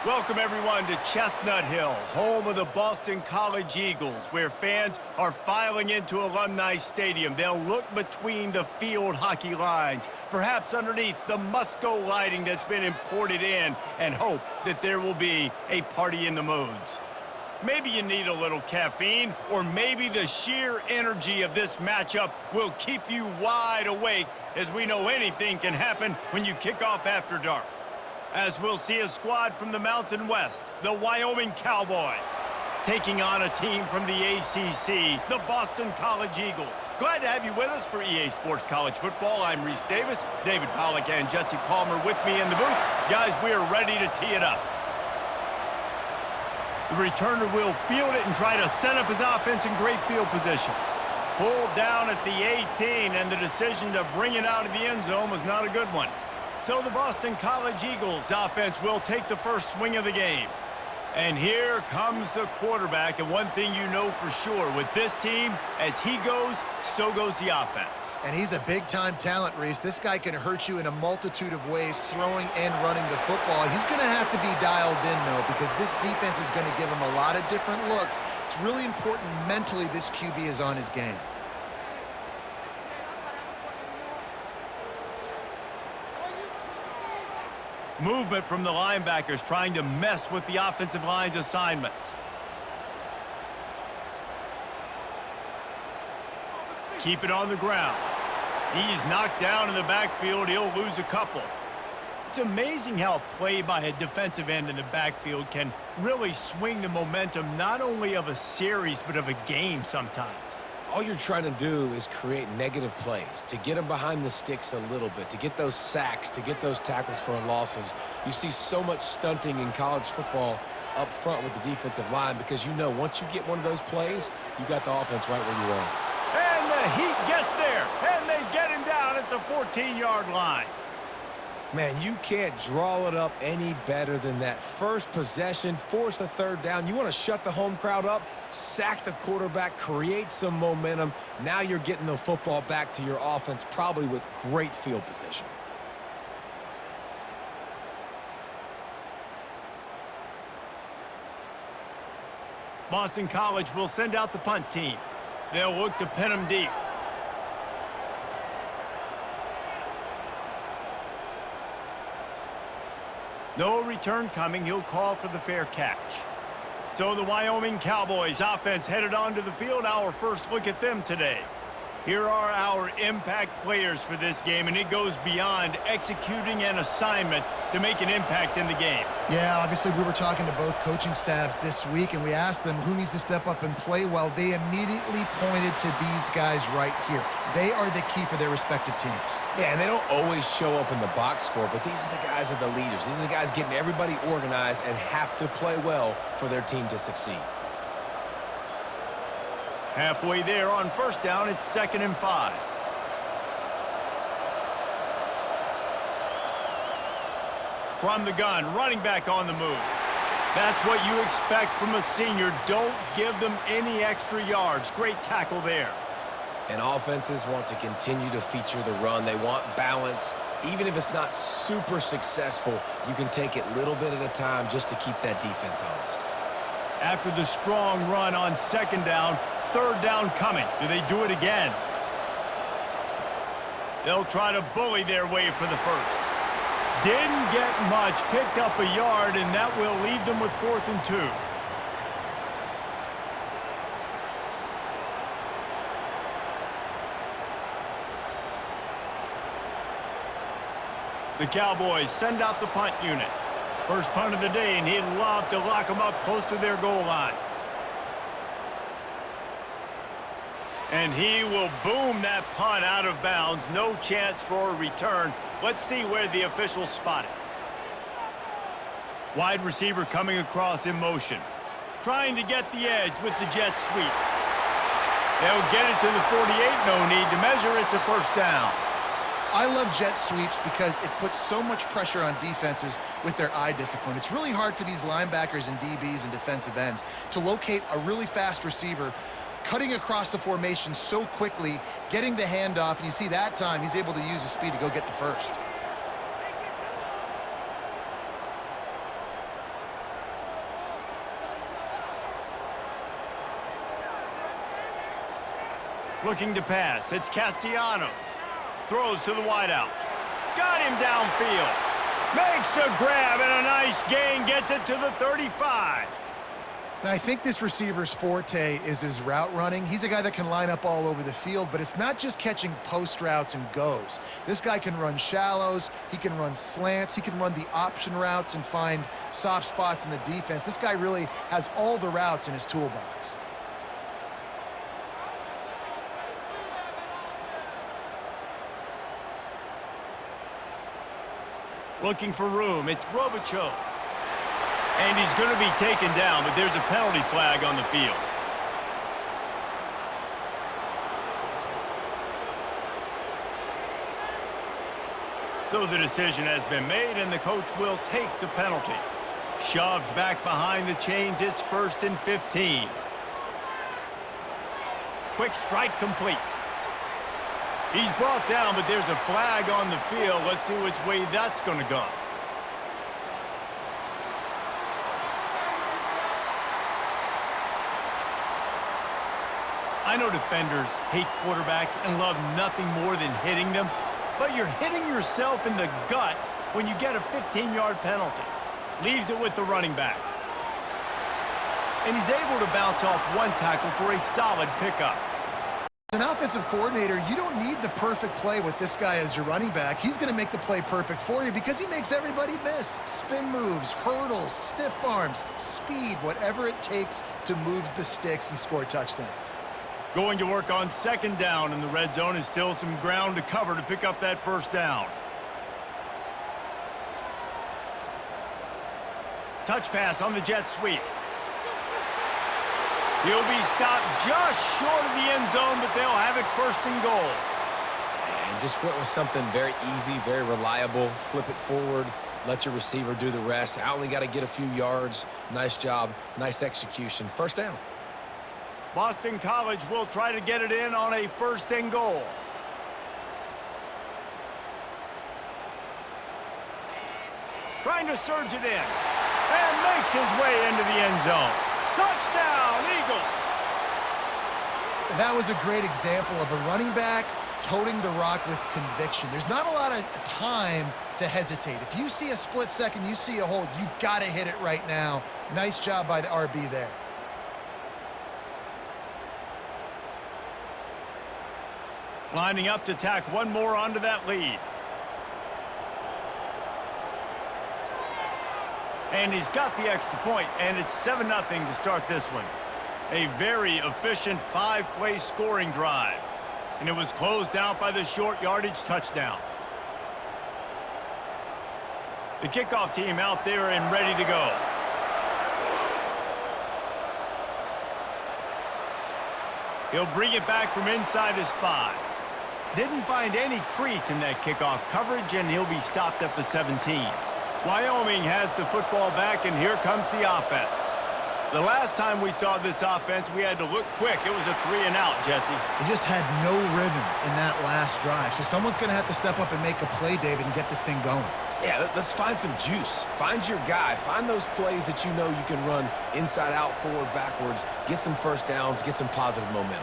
Welcome, everyone, to Chestnut Hill, home of the Boston College Eagles, where fans are filing into Alumni Stadium. They'll look between the field hockey lines, perhaps underneath the Musco lighting that's been imported in, and hope that there will be a party in the moods. Maybe you need a little caffeine, or maybe the sheer energy of this matchup will keep you wide awake, as we know anything can happen when you kick off after dark. As we'll see a squad from the Mountain West, the Wyoming Cowboys, taking on a team from the ACC, the Boston College Eagles. Glad to have you with us for EA Sports College Football. I'm Reese Davis, David Pollack and Jesse Palmer with me in the booth. Guys, we are ready to tee it up. The returner will field it and try to set up his offense in great field position. Pulled down at the 18, and the decision to bring it out of the end zone was not a good one. So the Boston College Eagles offense will take the first swing of the game. And here comes the quarterback, and one thing you know for sure, with this team, as he goes, so goes the offense. And he's a big-time talent, Reese. This guy can hurt you in a multitude of ways, throwing and running the football. He's going to have to be dialed in, though, because this defense is going to give him a lot of different looks. It's really important mentally this QB is on his game. Movement from the linebackers trying to mess with the offensive line's assignments. Keep it on the ground. He's knocked down in the backfield. He'll lose a couple. It's amazing how a play by a defensive end in the backfield can really swing the momentum not only of a series but of a game sometimes. All you're trying to do is create negative plays, to get them behind the sticks a little bit, to get those sacks, to get those tackles for losses. You see so much stunting in college football up front with the defensive line because you know once you get one of those plays, you got the offense right where you want. And the heat gets there, and they get him down at the 14-yard line. Man, you can't draw it up any better than that. First possession, force a third down. You want to shut the home crowd up, sack the quarterback, create some momentum. Now you're getting the football back to your offense, probably with great field position. Boston College will send out the punt team. They'll look to pin him deep. No return coming. He'll call for the fair catch. So the Wyoming Cowboys offense headed onto the field. Our first look at them today. Here are our impact players for this game, and it goes beyond executing an assignment to make an impact in the game. Yeah, obviously we were talking to both coaching staffs this week, and we asked them who needs to step up and play well. They immediately pointed to these guys right here. They are the key for their respective teams. Yeah, and they don't always show up in the box score, but these are the guys that are the leaders. These are the guys getting everybody organized and have to play well for their team to succeed. Halfway there on first down, it's 2nd and 5. From the gun, running back on the move. That's what you expect from a senior. Don't give them any extra yards. Great tackle there. And offenses want to continue to feature the run. They want balance. Even if it's not super successful, you can take it little bit at a time just to keep that defense honest. After the strong run on 2nd down, 3rd down coming. Do they do it again? They'll try to bully their way for the first. Didn't get much, picked up a yard, and that will leave them with 4th and 2. The Cowboys send out the punt unit. First punt of the day, and he'd love to lock them up close to their goal line. And he will boom that punt out of bounds. No chance for a return. Let's see where the officials spot it. Wide receiver coming across in motion. Trying to get the edge with the jet sweep. They'll get it to the 48. No need to measure. It's a first down. I love jet sweeps because it puts so much pressure on defenses with their eye discipline. It's really hard for these linebackers and DBs and defensive ends to locate a really fast receiver cutting across the formation so quickly, getting the handoff, and you see that time he's able to use his speed to go get the first. Looking to pass. It's Castellanos. Throws to the wideout. Got him downfield. Makes a grab and a nice gain. Gets it to the 35. And I think this receiver's forte is his route running. He's a guy that can line up all over the field, but it's not just catching post routes and goes. This guy can run shallows, he can run slants, he can run the option routes and find soft spots in the defense. This guy really has all the routes in his toolbox. Looking for room. It's Robichaux. And he's going to be taken down, but there's a penalty flag on the field. So the decision has been made, and the coach will take the penalty. Shoves back behind the chains. It's 1st and 15. Quick strike complete. He's brought down, but there's a flag on the field. Let's see which way that's going to go. I know defenders hate quarterbacks and love nothing more than hitting them, but you're hitting yourself in the gut when you get a 15-yard penalty. Leaves it with the running back. And he's able to bounce off one tackle for a solid pickup. As an offensive coordinator, you don't need the perfect play with this guy as your running back. He's going to make the play perfect for you because he makes everybody miss. Spin moves, hurdles, stiff arms, speed, whatever it takes to move the sticks and score touchdowns. Going to work on 2nd down, and the red zone is still some ground to cover to pick up that 1st down. Touch pass on the jet sweep. He'll be stopped just short of the end zone, but they'll have it 1st and goal. And just went with something very easy, very reliable. Flip it forward, let your receiver do the rest. I only got to get a few yards. Nice job, nice execution. 1st down. Boston College will try to get it in on a 1st and goal. Trying to surge it in. And makes his way into the end zone. Touchdown, Eagles! That was a great example of a running back toting the rock with conviction. There's not a lot of time to hesitate. If you see a split second, you see a hole, you've got to hit it right now. Nice job by the RB there. Lining up to tack one more onto that lead. And he's got the extra point, and it's 7-0 to start this one. A very efficient 5-play scoring drive. And it was closed out by the short yardage touchdown. The kickoff team out there and ready to go. He'll bring it back from inside his 5. Didn't find any crease in that kickoff coverage, and he'll be stopped at the 17. Wyoming has the football back, and here comes the offense. The last time we saw this offense, we had to look quick. It was a 3-and-out, Jesse. He just had no rhythm in that last drive. So someone's going to have to step up and make a play, David, and get this thing going. Yeah, let's find some juice. Find your guy. Find those plays that you know you can run inside out, forward, backwards. Get some 1st downs. Get some positive momentum.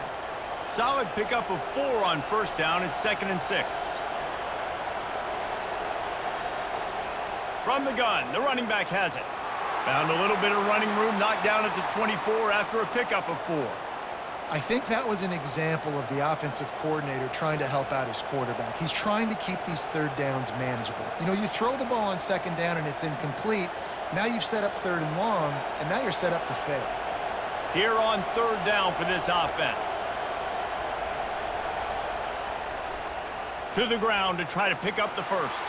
Solid pickup of 4 on 1st down. It's 2nd and 6. From the gun, the running back has it. Found a little bit of running room, knocked down at the 24 after a pickup of 4. I think that was an example of the offensive coordinator trying to help out his quarterback. He's trying to keep these 3rd downs manageable. You know, you throw the ball on 2nd down and it's incomplete. Now you've set up 3rd and long, and now you're set up to fail. Here on 3rd down for this offense. To the ground to try to pick up the 1st.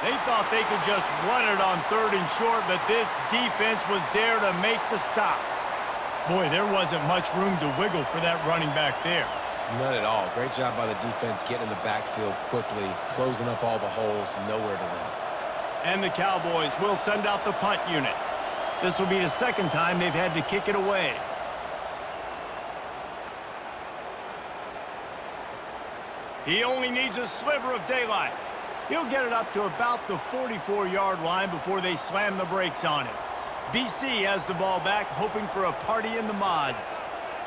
They thought they could just run it on 3rd and short, but this defense was there to make the stop. Boy, there wasn't much room to wiggle for that running back there. None at all. Great job by the defense getting in the backfield quickly, closing up all the holes, nowhere to run. And the Cowboys will send out the punt unit. This will be the 2nd time they've had to kick it away. He only needs a sliver of daylight. He'll get it up to about the 44-yard line before they slam the brakes on him. BC has the ball back, hoping for a party in the mods.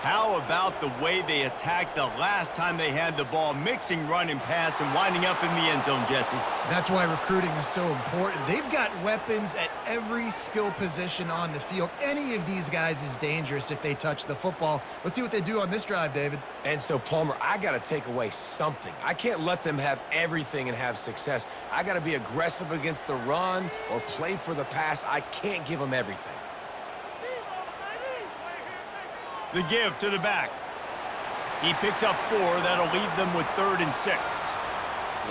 How about the way they attacked the last time they had the ball, mixing run and pass and winding up in the end zone, Jesse? That's why recruiting is so important. They've got weapons at every skill position on the field. Any of these guys is dangerous if they touch the football. Let's see what they do on this drive, David. And so, Palmer, I got to take away something. I can't let them have everything and have success. I got to be aggressive against the run or play for the pass. I can't give them everything. The give to the back. He picks up 4. That'll leave them with 3rd and 6.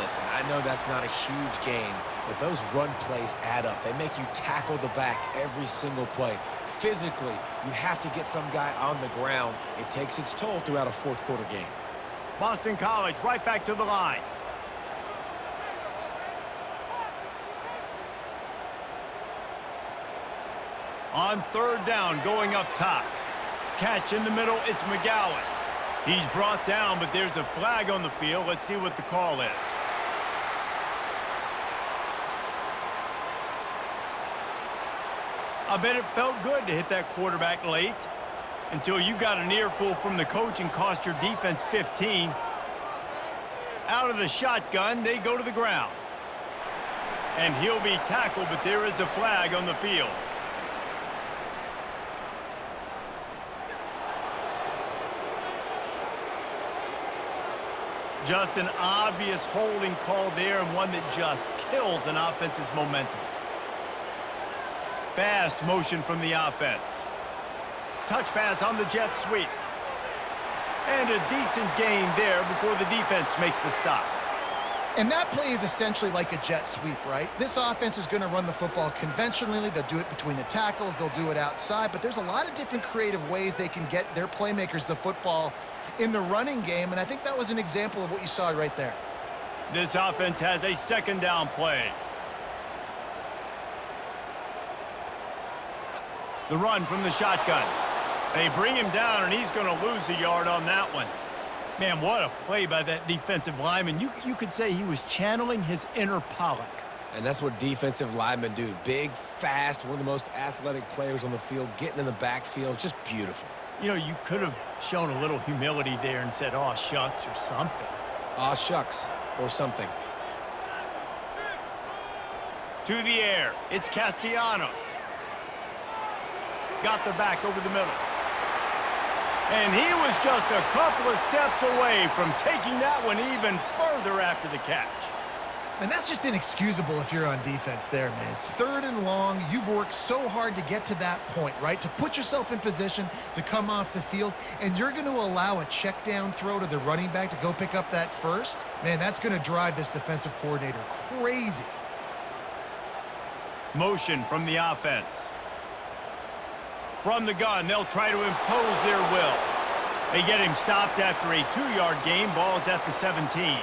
Listen, I know that's not a huge gain, but those run plays add up. They make you tackle the back every single play. Physically, you have to get some guy on the ground. It takes its toll throughout a fourth-quarter game. Boston College right back to the line. On 3rd down, going up top. Catch in the middle, it's McGowan. He's brought down, but there's a flag on the field. Let's see what the call is. I bet it felt good to hit that quarterback late until you got an earful from the coach and cost your defense 15. Out of the shotgun, they go to the ground. And he'll be tackled, but there is a flag on the field. Just an obvious holding call there, and one that just kills an offense's momentum. Fast motion from the offense. Touch pass on the jet sweep. And a decent gain there before the defense makes the stop. And that play is essentially like a jet sweep, right? This offense is going to run the football conventionally. They'll do it between the tackles. They'll do it outside. But there's a lot of different creative ways they can get their playmakers the football in the running game, and I think that was an example of what you saw right there. This offense has a 2nd down play. The run from the shotgun. They bring him down, and he's going to lose a yard on that one. Man, what a play by that defensive lineman. You could say he was channeling his inner Pollock. And that's what defensive linemen do. Big, fast, one of the most athletic players on the field, getting in the backfield, just beautiful. You know, you could have shown a little humility there and said, "Aw, shucks," or something. Aw, shucks, or something. To the air, it's Castellanos. Got the back over the middle. And he was just a couple of steps away from taking that one even further after the catch. And that's just inexcusable if you're on defense there, man. It's 3rd and long. You've worked so hard to get to that point, right? To put yourself in position to come off the field, and you're going to allow a check down throw to the running back to go pick up that first? Man, that's going to drive this defensive coordinator crazy. Motion from the offense. From the gun, they'll try to impose their will. They get him stopped after a 2-yard gain. Ball's at the 17.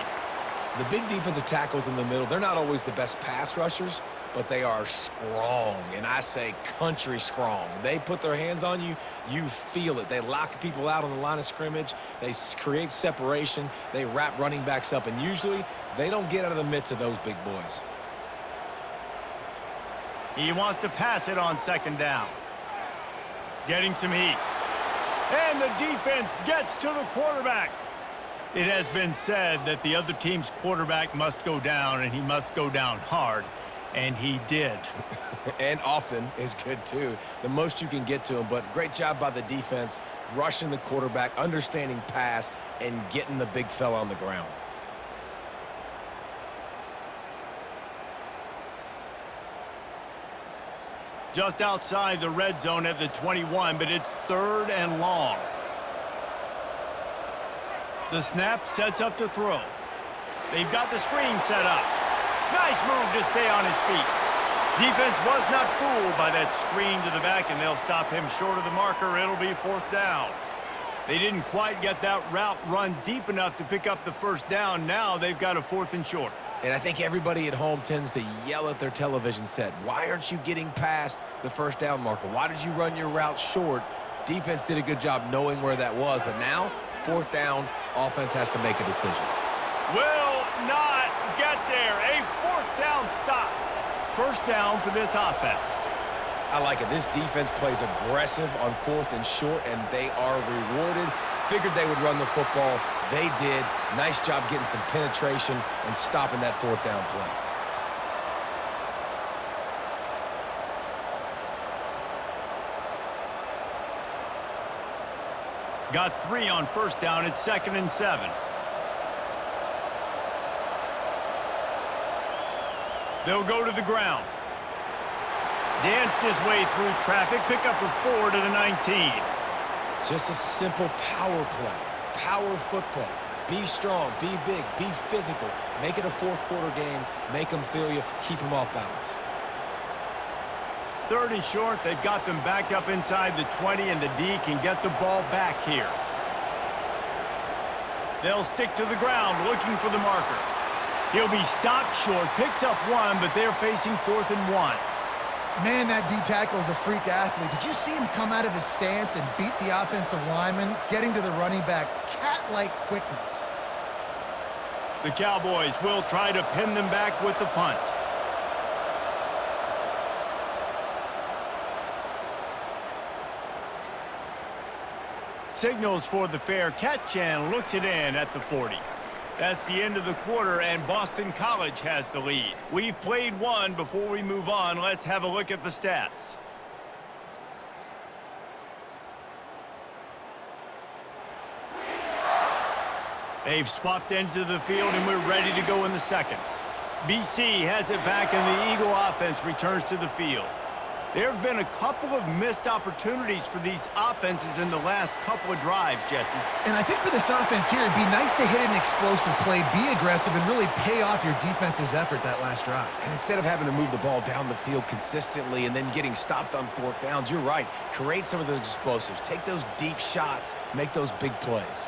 The big defensive tackles in the middle, they're not always the best pass rushers, but they are strong, and I say country strong. They put their hands on you, you feel it. They lock people out on the line of scrimmage. They create separation. They wrap running backs up, and usually they don't get out of the midst of those big boys. He wants to pass it on 2nd down. Getting some heat. And the defense gets to the quarterback. It has been said that the other team's quarterback must go down, and he must go down hard, and he did. And often is good, too. The most you can get to him, but great job by the defense, rushing the quarterback, understanding pass, and getting the big fella on the ground. Just outside the red zone at the 21, but it's 3rd and long. The snap sets up to throw. They've got the screen set up. Nice move to stay on his feet. Defense was not fooled by that screen to the back, and they'll stop him short of the marker. It'll be 4th down. They didn't quite get that route run deep enough to pick up the 1st down. Now they've got a 4th and short. And I think everybody at home tends to yell at their television set. Why aren't you getting past the 1st down marker? Why did you run your route short? Defense did a good job knowing where that was, but now 4th down, offense has to make a decision. Will not get there. A 4th down stop. 1st down for this offense. I like it. This defense plays aggressive on 4th and short, and they are rewarded. Figured they would run the football. They did. Nice job getting some penetration and stopping that 4th down play. Got 3 on 1st down. It's 2nd and 7. They'll go to the ground. Danced his way through traffic. Pick up a 4 to the 19. Just a simple power play. Power football. Be strong, be big, be physical. Make it a 4th quarter game. Make them feel you. Keep them off balance. 3rd and short. They've got them back up inside the 20, and the D can get the ball back here. They'll stick to the ground looking for the marker. He'll be stopped short. Picks up 1, but they're facing 4th and 1. Man, that D tackle is a freak athlete. Did you see him come out of his stance and beat the offensive lineman, getting to the running back? Cat-like quickness. The Cowboys will try to pin them back with the punt. Signals for the fair catch and looks it in at the 40. That's the end of the quarter, and Boston College has the lead. We've played one. Before we move on, let's have a look at the stats. They've swapped ends of the field, and we're ready to go in the second. BC has it back, and the Eagle offense returns to the field. There have been a couple of missed opportunities for these offenses in the last couple of drives, Jesse. And I think for this offense here, it'd be nice to hit an explosive play, be aggressive, and really pay off your defense's effort that last drive. And instead of having to move the ball down the field consistently and then getting stopped on 4th downs, you're right. Create some of those explosives. Take those deep shots. Make those big plays.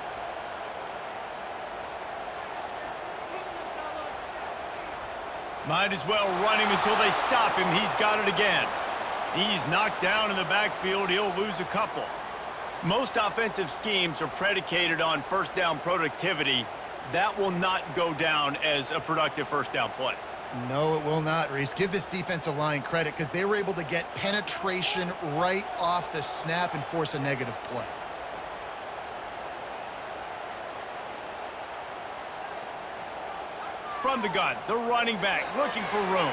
Might as well run him until they stop him. He's got it again. He's knocked down in the backfield. He'll lose a couple. Most offensive schemes are predicated on 1st down productivity. That will not go down as a productive 1st down play. No, it will not, Reese. Give this defensive line credit because they were able to get penetration right off the snap and force a negative play. From the gun, the running back looking for room.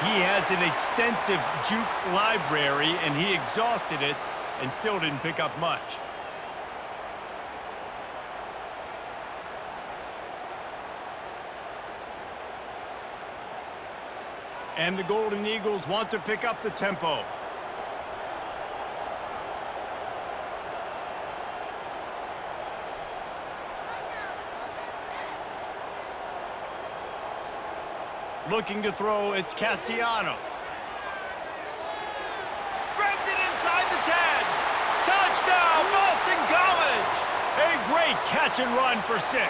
He has an extensive juke library, and he exhausted it and still didn't pick up much. And the Golden Eagles want to pick up the tempo. Looking to throw, it's Castellanos. Grabs it inside the 10. Touchdown, Boston College! A great catch and run for 6.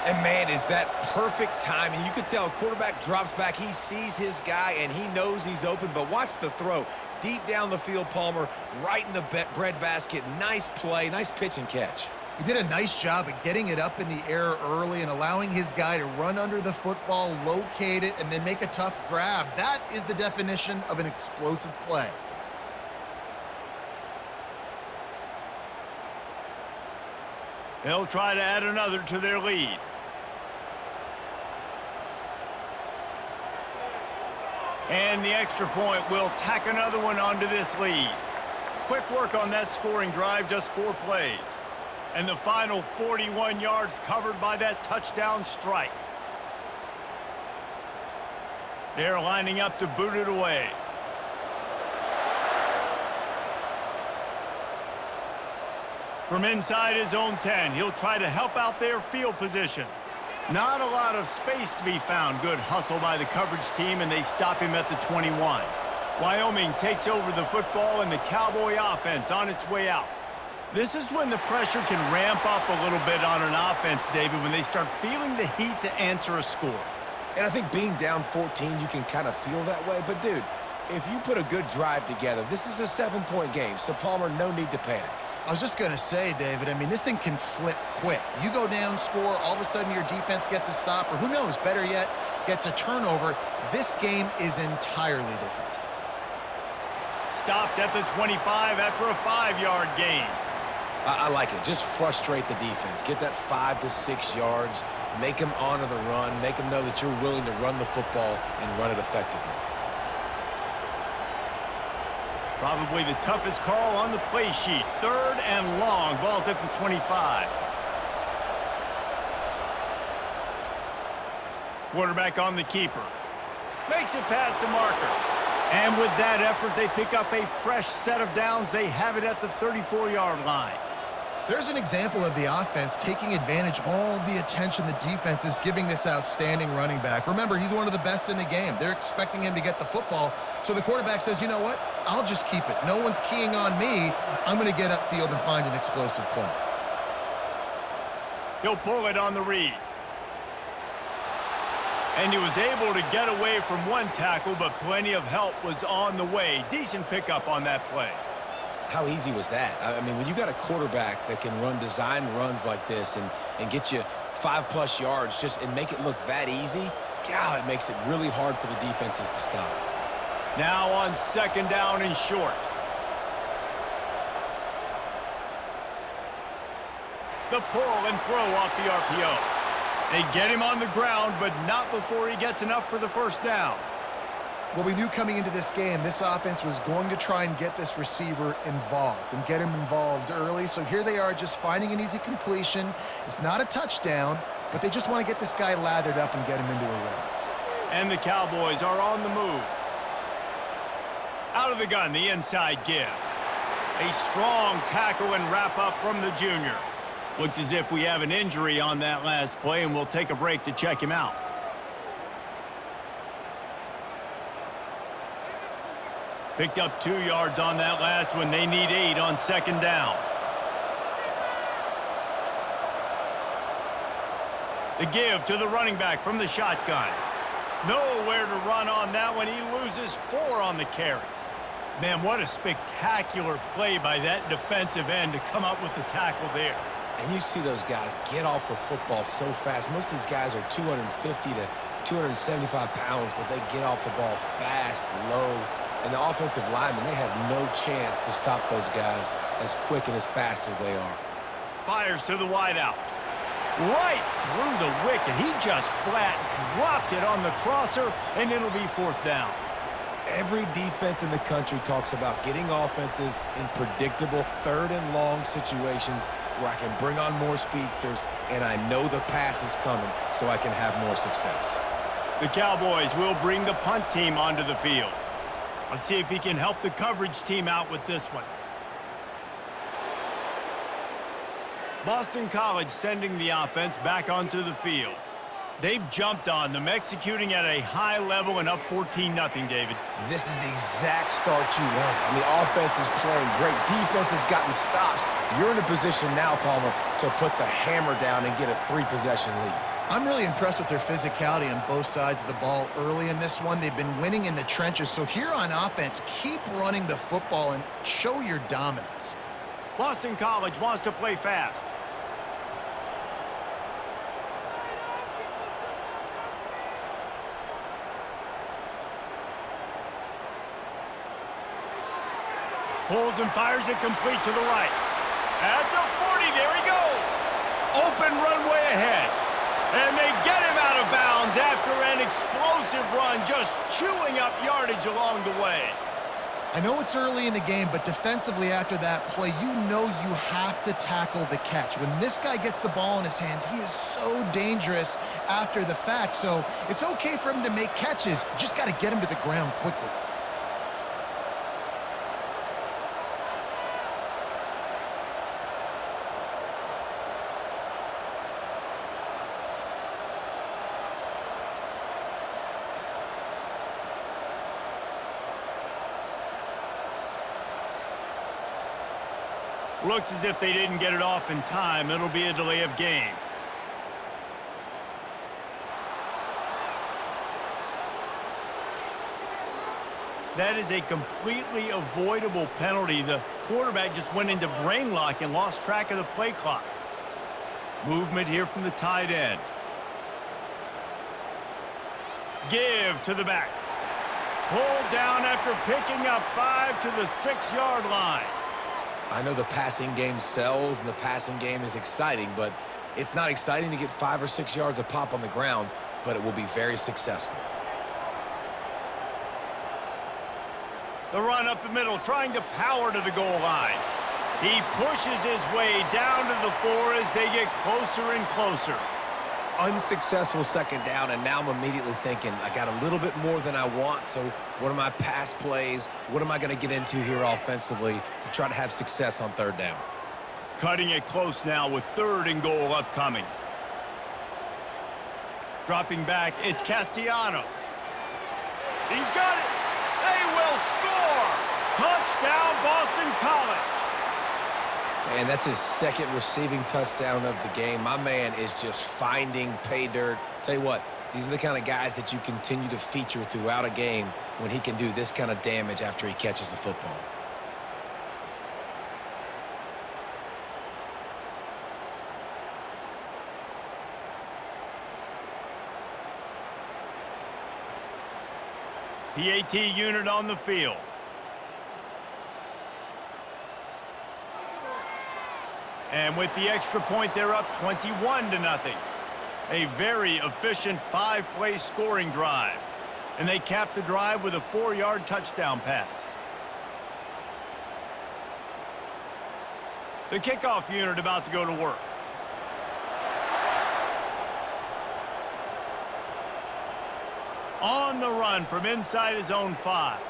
And, man, is that perfect timing. You could tell a quarterback drops back. He sees his guy, and he knows he's open. But watch the throw. Deep down the field, Palmer, right in the bread basket. Nice play, nice pitch and catch. He did a nice job at getting it up in the air early and allowing his guy to run under the football, locate it, and then make a tough grab. That is the definition of an explosive play. They'll try to add another to their lead. And the extra point will tack another one onto this lead. Quick work on that scoring drive, just 4 plays. And the final 41 yards covered by that touchdown strike. They're lining up to boot it away. From inside his own 10, he'll try to help out their field position. Not a lot of space to be found. Good hustle by the coverage team, and they stop him at the 21. Wyoming takes over the football, and the Cowboy offense on its way out. This is when the pressure can ramp up a little bit on an offense, David, when they start feeling the heat to answer a score. And I think being down 14, you can kind of feel that way. But, dude, if you put a good drive together, this is a 7-point game. So, Palmer, no need to panic. I was just going to say, David, I mean, this thing can flip quick. You go down, score, all of a sudden your defense gets a stop, or who knows, better yet, gets a turnover. This game is entirely different. Stopped at the 25 after a 5-yard gain. I like it. Just frustrate the defense. Get that 5 to 6 yards. Make them honor the run. Make them know that you're willing to run the football and run it effectively. Probably the toughest call on the play sheet. 3rd and long. Ball's at the 25. Quarterback on the keeper. Makes it past the marker. And with that effort, they pick up a fresh set of downs. They have it at the 34-yard line. There's an example of the offense taking advantage of all the attention the defense is giving this outstanding running back. Remember, he's one of the best in the game. They're expecting him to get the football. So the quarterback says, you know what? I'll just keep it. No one's keying on me. I'm going to get upfield and find an explosive play. He'll pull it on the read. And he was able to get away from one tackle, but plenty of help was on the way. Decent pickup on that play. How easy was that? I mean, when you got a quarterback that can run design runs like this and get you 5+ yards just and make it look that easy, God, it makes it really hard for the defenses to stop. Now on 2nd down and short. The pull and throw off the RPO. They get him on the ground, but not before he gets enough for the 1st down. Well, we knew coming into this game, this offense was going to try and get this receiver involved and get him involved early. So here they are just finding an easy completion. It's not a touchdown, but they just want to get this guy lathered up and get him into a rhythm. And the Cowboys are on the move. Out of the gun, the inside give. A strong tackle and wrap up from the junior. Looks as if we have an injury on that last play, and we'll take a break to check him out. Picked up 2 yards on that last one. They need 8 on 2nd down. The give to the running back from the shotgun. Nowhere to run on that one. He loses 4 on the carry. Man, what a spectacular play by that defensive end to come up with the tackle there. And you see those guys get off the football so fast. Most of these guys are 250 to 275 pounds, but they get off the ball fast, low. And the offensive linemen, they have no chance to stop those guys as quick and as fast as they are. Fires to the wideout. Right through the wicket. He just flat dropped it on the crosser, and it'll be 4th down. Every defense in the country talks about getting offenses in predictable 3rd and long situations where I can bring on more speedsters and I know the pass is coming so I can have more success. The Cowboys will bring the punt team onto the field. Let's see if he can help the coverage team out with this one. Boston College sending the offense back onto the field. They've jumped on them, executing at a high level and up 14-0, David. This is the exact start you want. And the offense is playing great. Defense has gotten stops. You're in a position now, Palmer, to put the hammer down and get a 3-possession lead. I'm really impressed with their physicality on both sides of the ball early in this one. They've been winning in the trenches. So here on offense, keep running the football and show your dominance. Boston College wants to play fast. Pulls and fires it complete to the right. At the 40, there he goes. Open runway ahead. And they get him out of bounds after an explosive run, just chewing up yardage along the way. I know it's early in the game, but defensively after that play, you know you have to tackle the catch. When this guy gets the ball in his hands, he is so dangerous after the fact. So it's okay for him to make catches. You just got to get him to the ground quickly. Looks as if they didn't get it off in time. It'll be a delay of game. That is a completely avoidable penalty. The quarterback just went into brain lock and lost track of the play clock. Movement here from the tight end. Give to the back. Pulled down after picking up 5 to the 6-yard line. I know the passing game sells and the passing game is exciting, but it's not exciting to get 5 or 6 yards a pop on the ground, but it will be very successful. The run up the middle, trying to power to the goal line. He pushes his way down to the 4 as they get closer and closer. Unsuccessful second down, and now I'm immediately thinking, I got a little bit more than I want, so what are my pass plays? What am I going to get into here offensively to try to have success on third down? Cutting it close now with 3rd and goal upcoming. Dropping back, it's Castellanos. He's got it. They will score. Touchdown, Boston College. And that's his 2nd receiving touchdown of the game. My man is just finding pay dirt. Tell you what, these are the kind of guys that you continue to feature throughout a game when he can do this kind of damage after he catches the football. PAT unit on the field. And with the extra point, they're up 21-0. A very efficient 5-play scoring drive. And they cap the drive with a 4-yard touchdown pass. The kickoff unit about to go to work. On the run from inside his own 5.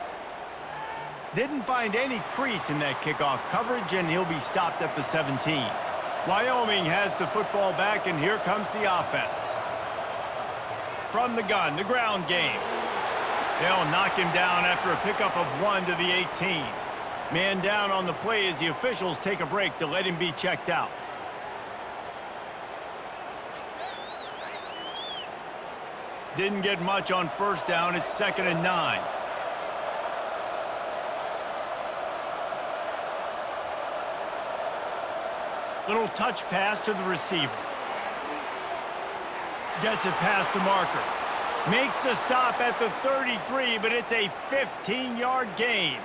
Didn't find any crease in that kickoff coverage, and he'll be stopped at the 17. Wyoming has the football back, and here comes the offense. From the gun, the ground game. They'll knock him down after a pickup of 1 to the 18. Man down on the play as the officials take a break to let him be checked out. Didn't get much on 1st down. It's 2nd and 9. Little touch pass to the receiver. Gets it past the marker. Makes the stop at the 33, but it's a 15-yard gain.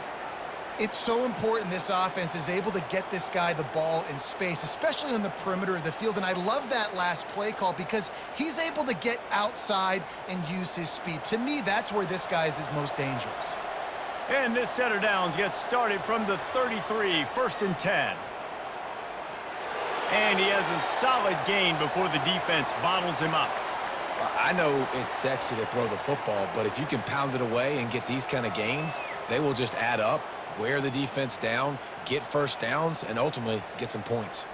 It's so important this offense is able to get this guy the ball in space, especially on the perimeter of the field. And I love that last play call because he's able to get outside and use his speed. To me, that's where this guy is his most dangerous. And this set of downs gets started from the 33, 1st and 10. And he has a solid gain before the defense bottles him up. I know it's sexy to throw the football, but if you can pound it away and get these kind of gains, they will just add up, wear the defense down, get 1st downs, and ultimately get some points.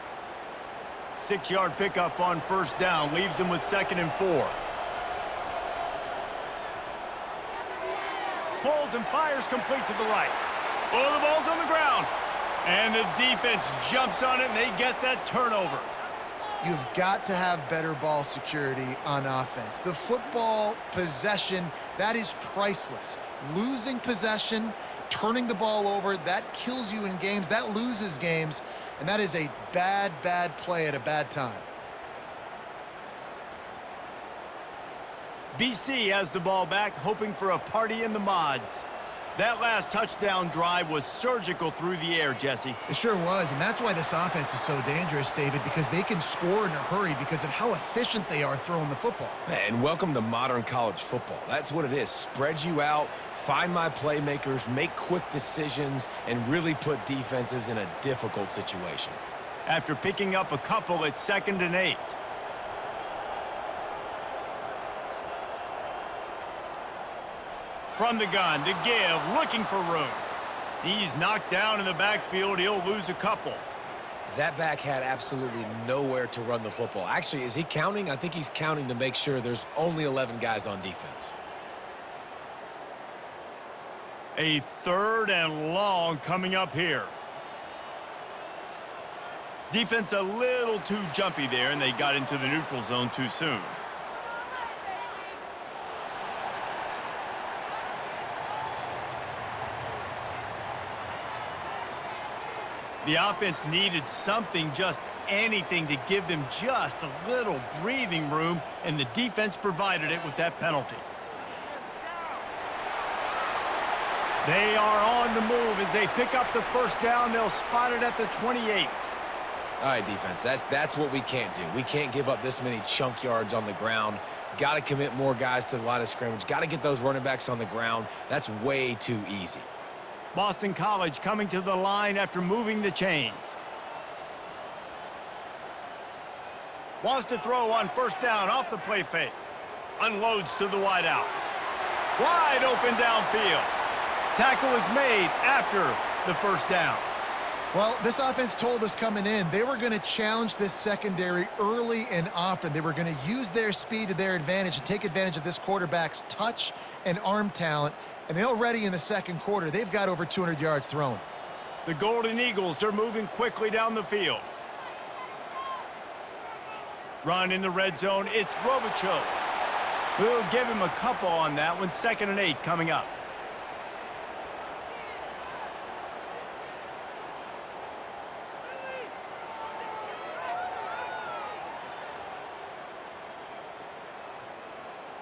6-yard pickup on 1st down leaves them with 2nd and 4. Pulls and fires complete to the right. Oh, the ball's on the ground. And the defense jumps on it, and they get that turnover. You've got to have better ball security on offense. The football possession, that is priceless. Losing possession, turning the ball over, that kills you in games, that loses games, and that is a bad, bad play at a bad time. BC has the ball back, hoping for a party in the mods. That last touchdown drive was surgical through the air, Jesse. It sure was, and that's why this offense is so dangerous, David, because they can score in a hurry because of how efficient they are throwing the football. And welcome to modern college football. That's what it is. Spread you out, find my playmakers, make quick decisions, and really put defenses in a difficult situation. After picking up a couple, it's 2nd and 8. From the gun to give, looking for room. He's knocked down in the backfield. He'll lose a couple. That back had absolutely nowhere to run the football. Actually, is he counting? I think he's counting to make sure there's only 11 guys on defense. A 3rd and long coming up here. Defense a little too jumpy there, and they got into the neutral zone too soon. The offense needed something, just anything, to give them just a little breathing room, and the defense provided it with that penalty. They are on the move as they pick up the first down. They'll spot it at the 28. All right, defense, that's what we can't do. We can't give up this many chunk yards on the ground. Got to commit more guys to the line of scrimmage. Got to get those running backs on the ground. That's way too easy. Boston College coming to the line after moving the chains. Wants to throw on first down off the play fake. Unloads to the wide out. Wide open downfield. Tackle is made after the first down. Well, this offense told us coming in they were going to challenge this secondary early and often. They were going to use their speed to their advantage and take advantage of this quarterback's touch and arm talent. And already in the second quarter, they've got over 200 yards thrown. The Golden Eagles are moving quickly down the field. Run in the red zone. It's Robichaux. We'll give him a couple on that one. 2nd and 8 coming up.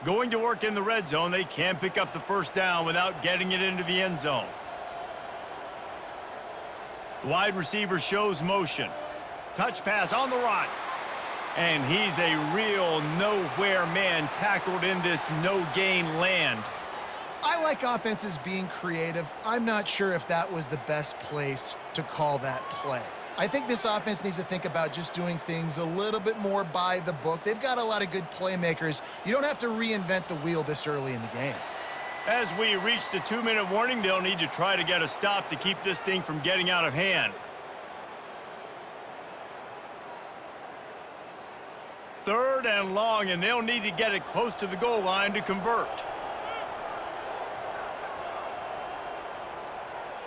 Going to work in the red zone. They can pick up the first down without getting it into the end zone. Wide receiver shows motion. Touch pass on the run. And he's a real nowhere man tackled in this no-gain land. I like offenses being creative. I'm not sure if that was the best place to call that play. I think this offense needs to think about just doing things a little bit more by the book. They've got a lot of good playmakers. You don't have to reinvent the wheel this early in the game. As we reach the 2-minute warning, they'll need to try to get a stop to keep this thing from getting out of hand. 3rd and long, and they'll need to get it close to the goal line to convert.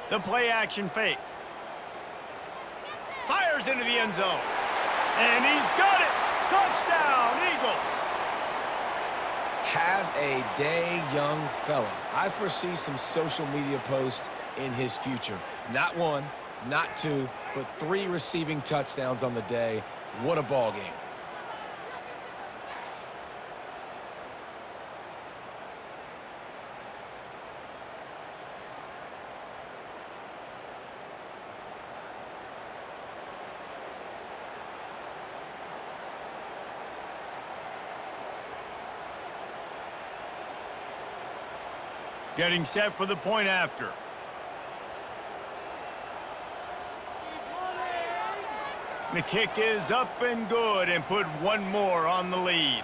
The play action fake. Fires into the end zone. And he's got it. Touchdown, Eagles. Have a day, young fella. I foresee some social media posts in his future. Not 1, not 2, but 3 receiving touchdowns on the day. What a ball game. Getting set for the point after. The kick is up and good and put one more on the lead.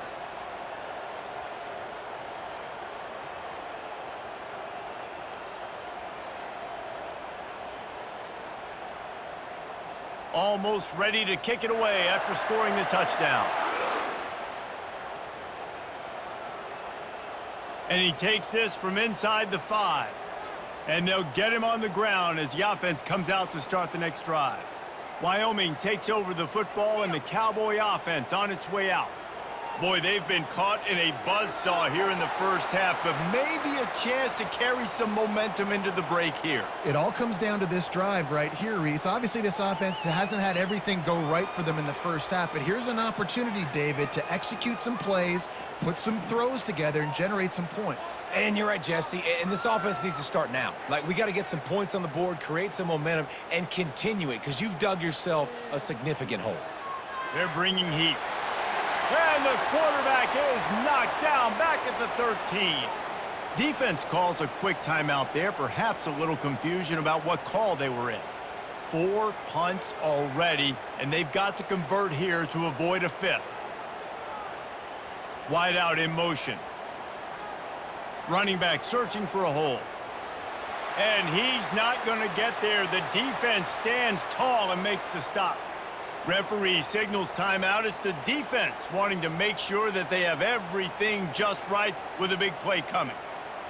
Almost ready to kick it away after scoring the touchdown. And he takes this from inside the 5. And they'll get him on the ground as the offense comes out to start the next drive. Wyoming takes over the football and the Cowboy offense on its way out. Boy, they've been caught in a buzzsaw here in the first half, but maybe a chance to carry some momentum into the break here. It all comes down to this drive right here, Reese. Obviously, this offense hasn't had everything go right for them in the first half, but here's an opportunity, David, to execute some plays, put some throws together, and generate some points. And you're right, Jesse, and this offense needs to start now. Like, we got to get some points on the board, create some momentum, and continue it, because you've dug yourself a significant hole. They're bringing heat. And the quarterback is knocked down back at the 13. Defense calls a quick timeout there, perhaps a little confusion about what call they were in. 4 punts already, and they've got to convert here to avoid a 5th. Wide out in motion. Running back searching for a hole. And he's not going to get there. The defense stands tall and makes the stop. Referee signals timeout. It's the defense wanting to make sure that they have everything just right with a big play coming.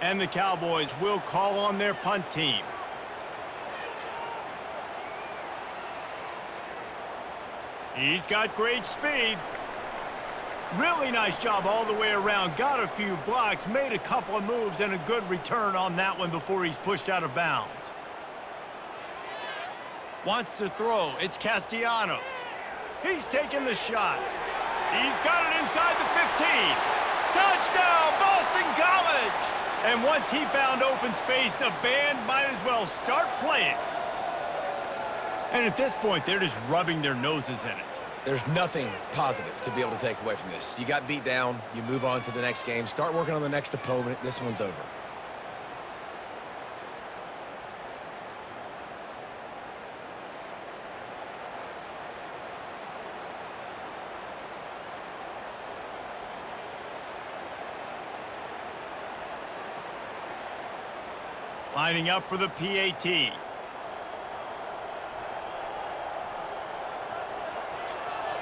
And the Cowboys will call on their punt team. He's got great speed. Really nice job all the way around. Got a few blocks, made a couple of moves, and a good return on that one before he's pushed out of bounds. Wants to throw. It's Castellanos. He's taking the shot. He's got it inside the 15. Touchdown, Boston College! And once he found open space, the band might as well start playing. And at this point, they're just rubbing their noses in it. There's nothing positive to be able to take away from this. You got beat down, you move on to the next game, start working on the next opponent. This one's over. Lining up for the PAT.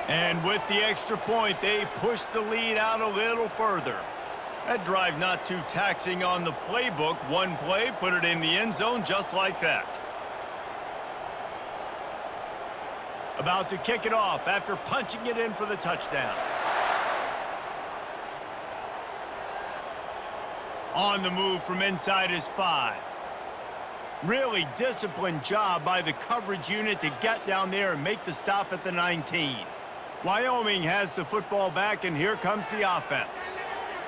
And with the extra point, they push the lead out a little further. That drive not too taxing on the playbook. One play, put it in the end zone just like that. About to kick it off after punching it in for the touchdown. On the move from inside his 5. Really disciplined job by the coverage unit to get down there and make the stop at the 19. Wyoming has the football back, and here comes the offense.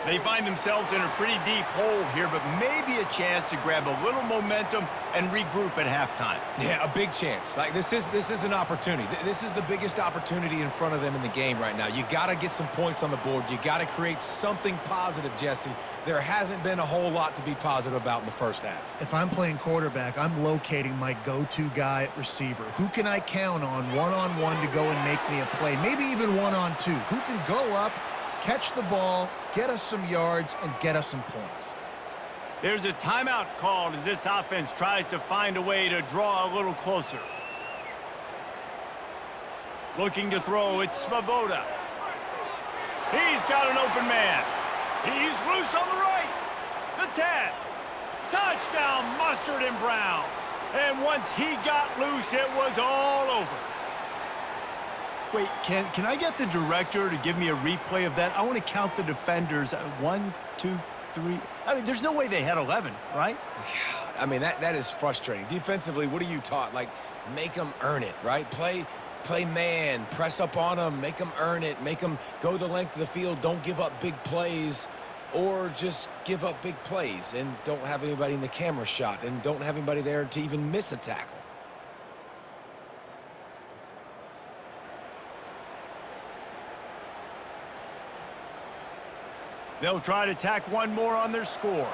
They find themselves in a pretty deep hole here, but maybe a chance to grab a little momentum and regroup at halftime. Yeah, a big chance. Like, this is an opportunity. This is the biggest opportunity in front of them in the game right now. You got to get some points on the board. You got to create something positive, Jesse. There hasn't been a whole lot to be positive about in the first half. If I'm playing quarterback, I'm locating my go-to guy at receiver. Who can I count on one-on-one to go and make me a play? Maybe even one-on-two. Who can go up, catch the ball, get us some yards, and get us some points. There's a timeout called as this offense tries to find a way to draw a little closer. Looking to throw, it's Svoboda. He's got an open man. He's loose on the right. The 10. Touchdown, Mustard and Brown. And once he got loose, it was all over. Wait, can I get the director to give me a replay of that? I want to count the defenders. 1, 2, 3. I mean, there's no way they had 11, right? I mean, that is frustrating. Defensively, what are you taught? Like, make them earn it, right? Play man, press up on them, make them earn it, make them go the length of the field, don't give up big plays, or just give up big plays and don't have anybody in the camera shot and don't have anybody there to even miss a tackle. They'll try to tack one more on their score.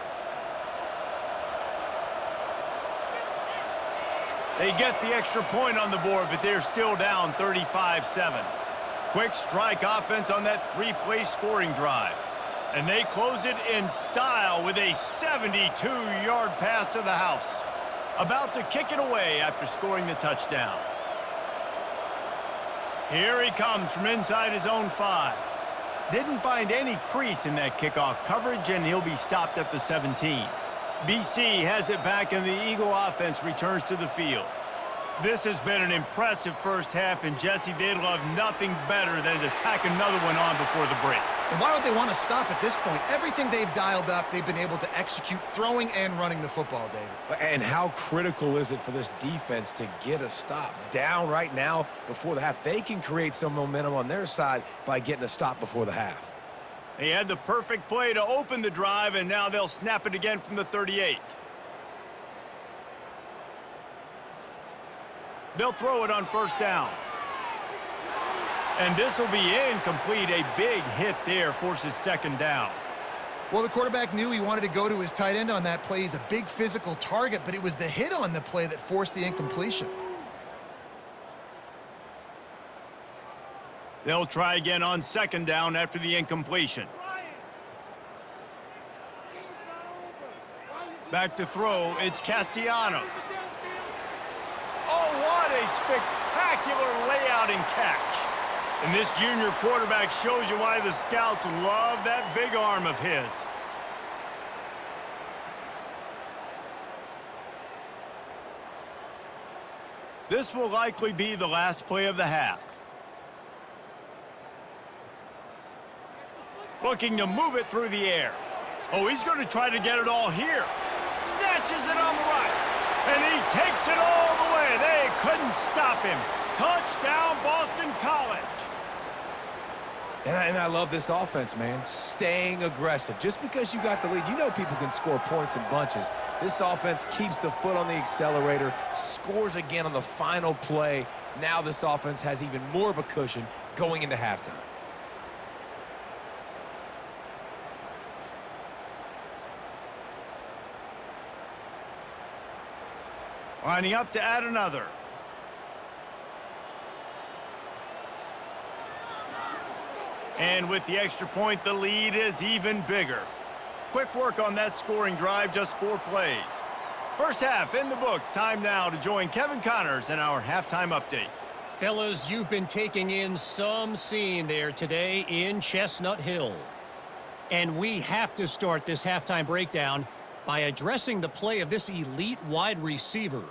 They get the extra point on the board, but they're still down 35-7. Quick strike offense on that 3-play scoring drive. And they close it in style with a 72-yard pass to the house. About to kick it away after scoring the touchdown. Here he comes from inside his own 5. Didn't find any crease in that kickoff coverage, and he'll be stopped at the 17. BC has it back, and the Eagle offense returns to the field. This has been an impressive first half, and Jesse, they'd love nothing better than to tack another one on before the break. And why would they want to stop at this point? Everything they've dialed up, they've been able to execute throwing and running the football, David. And how critical is it for this defense to get a stop? Down right now before the half. They can create some momentum on their side by getting a stop before the half. They had the perfect play to open the drive, and now they'll snap it again from the 38. They'll throw it on first down. And this will be incomplete. A big hit there forces second down. Well, the quarterback knew he wanted to go to his tight end on that play. He's a big physical target, but it was the hit on the play that forced the incompletion. They'll try again on second down after the incompletion. Back to throw, it's Castellanos. Oh, what a spectacular layout and catch. And this junior quarterback shows you why the scouts love that big arm of his. This will likely be the last play of the half. Looking to move it through the air. Oh, he's going to try to get it all here. Snatches it on the right. And he takes it all the way. They couldn't stop him. Touchdown, Boston College. And I love this offense, man. Staying aggressive. Just because you got the lead, you know people can score points in bunches. This offense keeps the foot on the accelerator, scores again on the final play. Now this offense has even more of a cushion going into halftime. Lining up to add another. And with the extra point, the lead is even bigger. Quick work on that scoring drive, just 4 plays. First half in the books. Time now to join Kevin Connors in our halftime update. Fellas, you've been taking in some scene there today in Chestnut Hill. And we have to start this halftime breakdown by addressing the play of this elite wide receiver.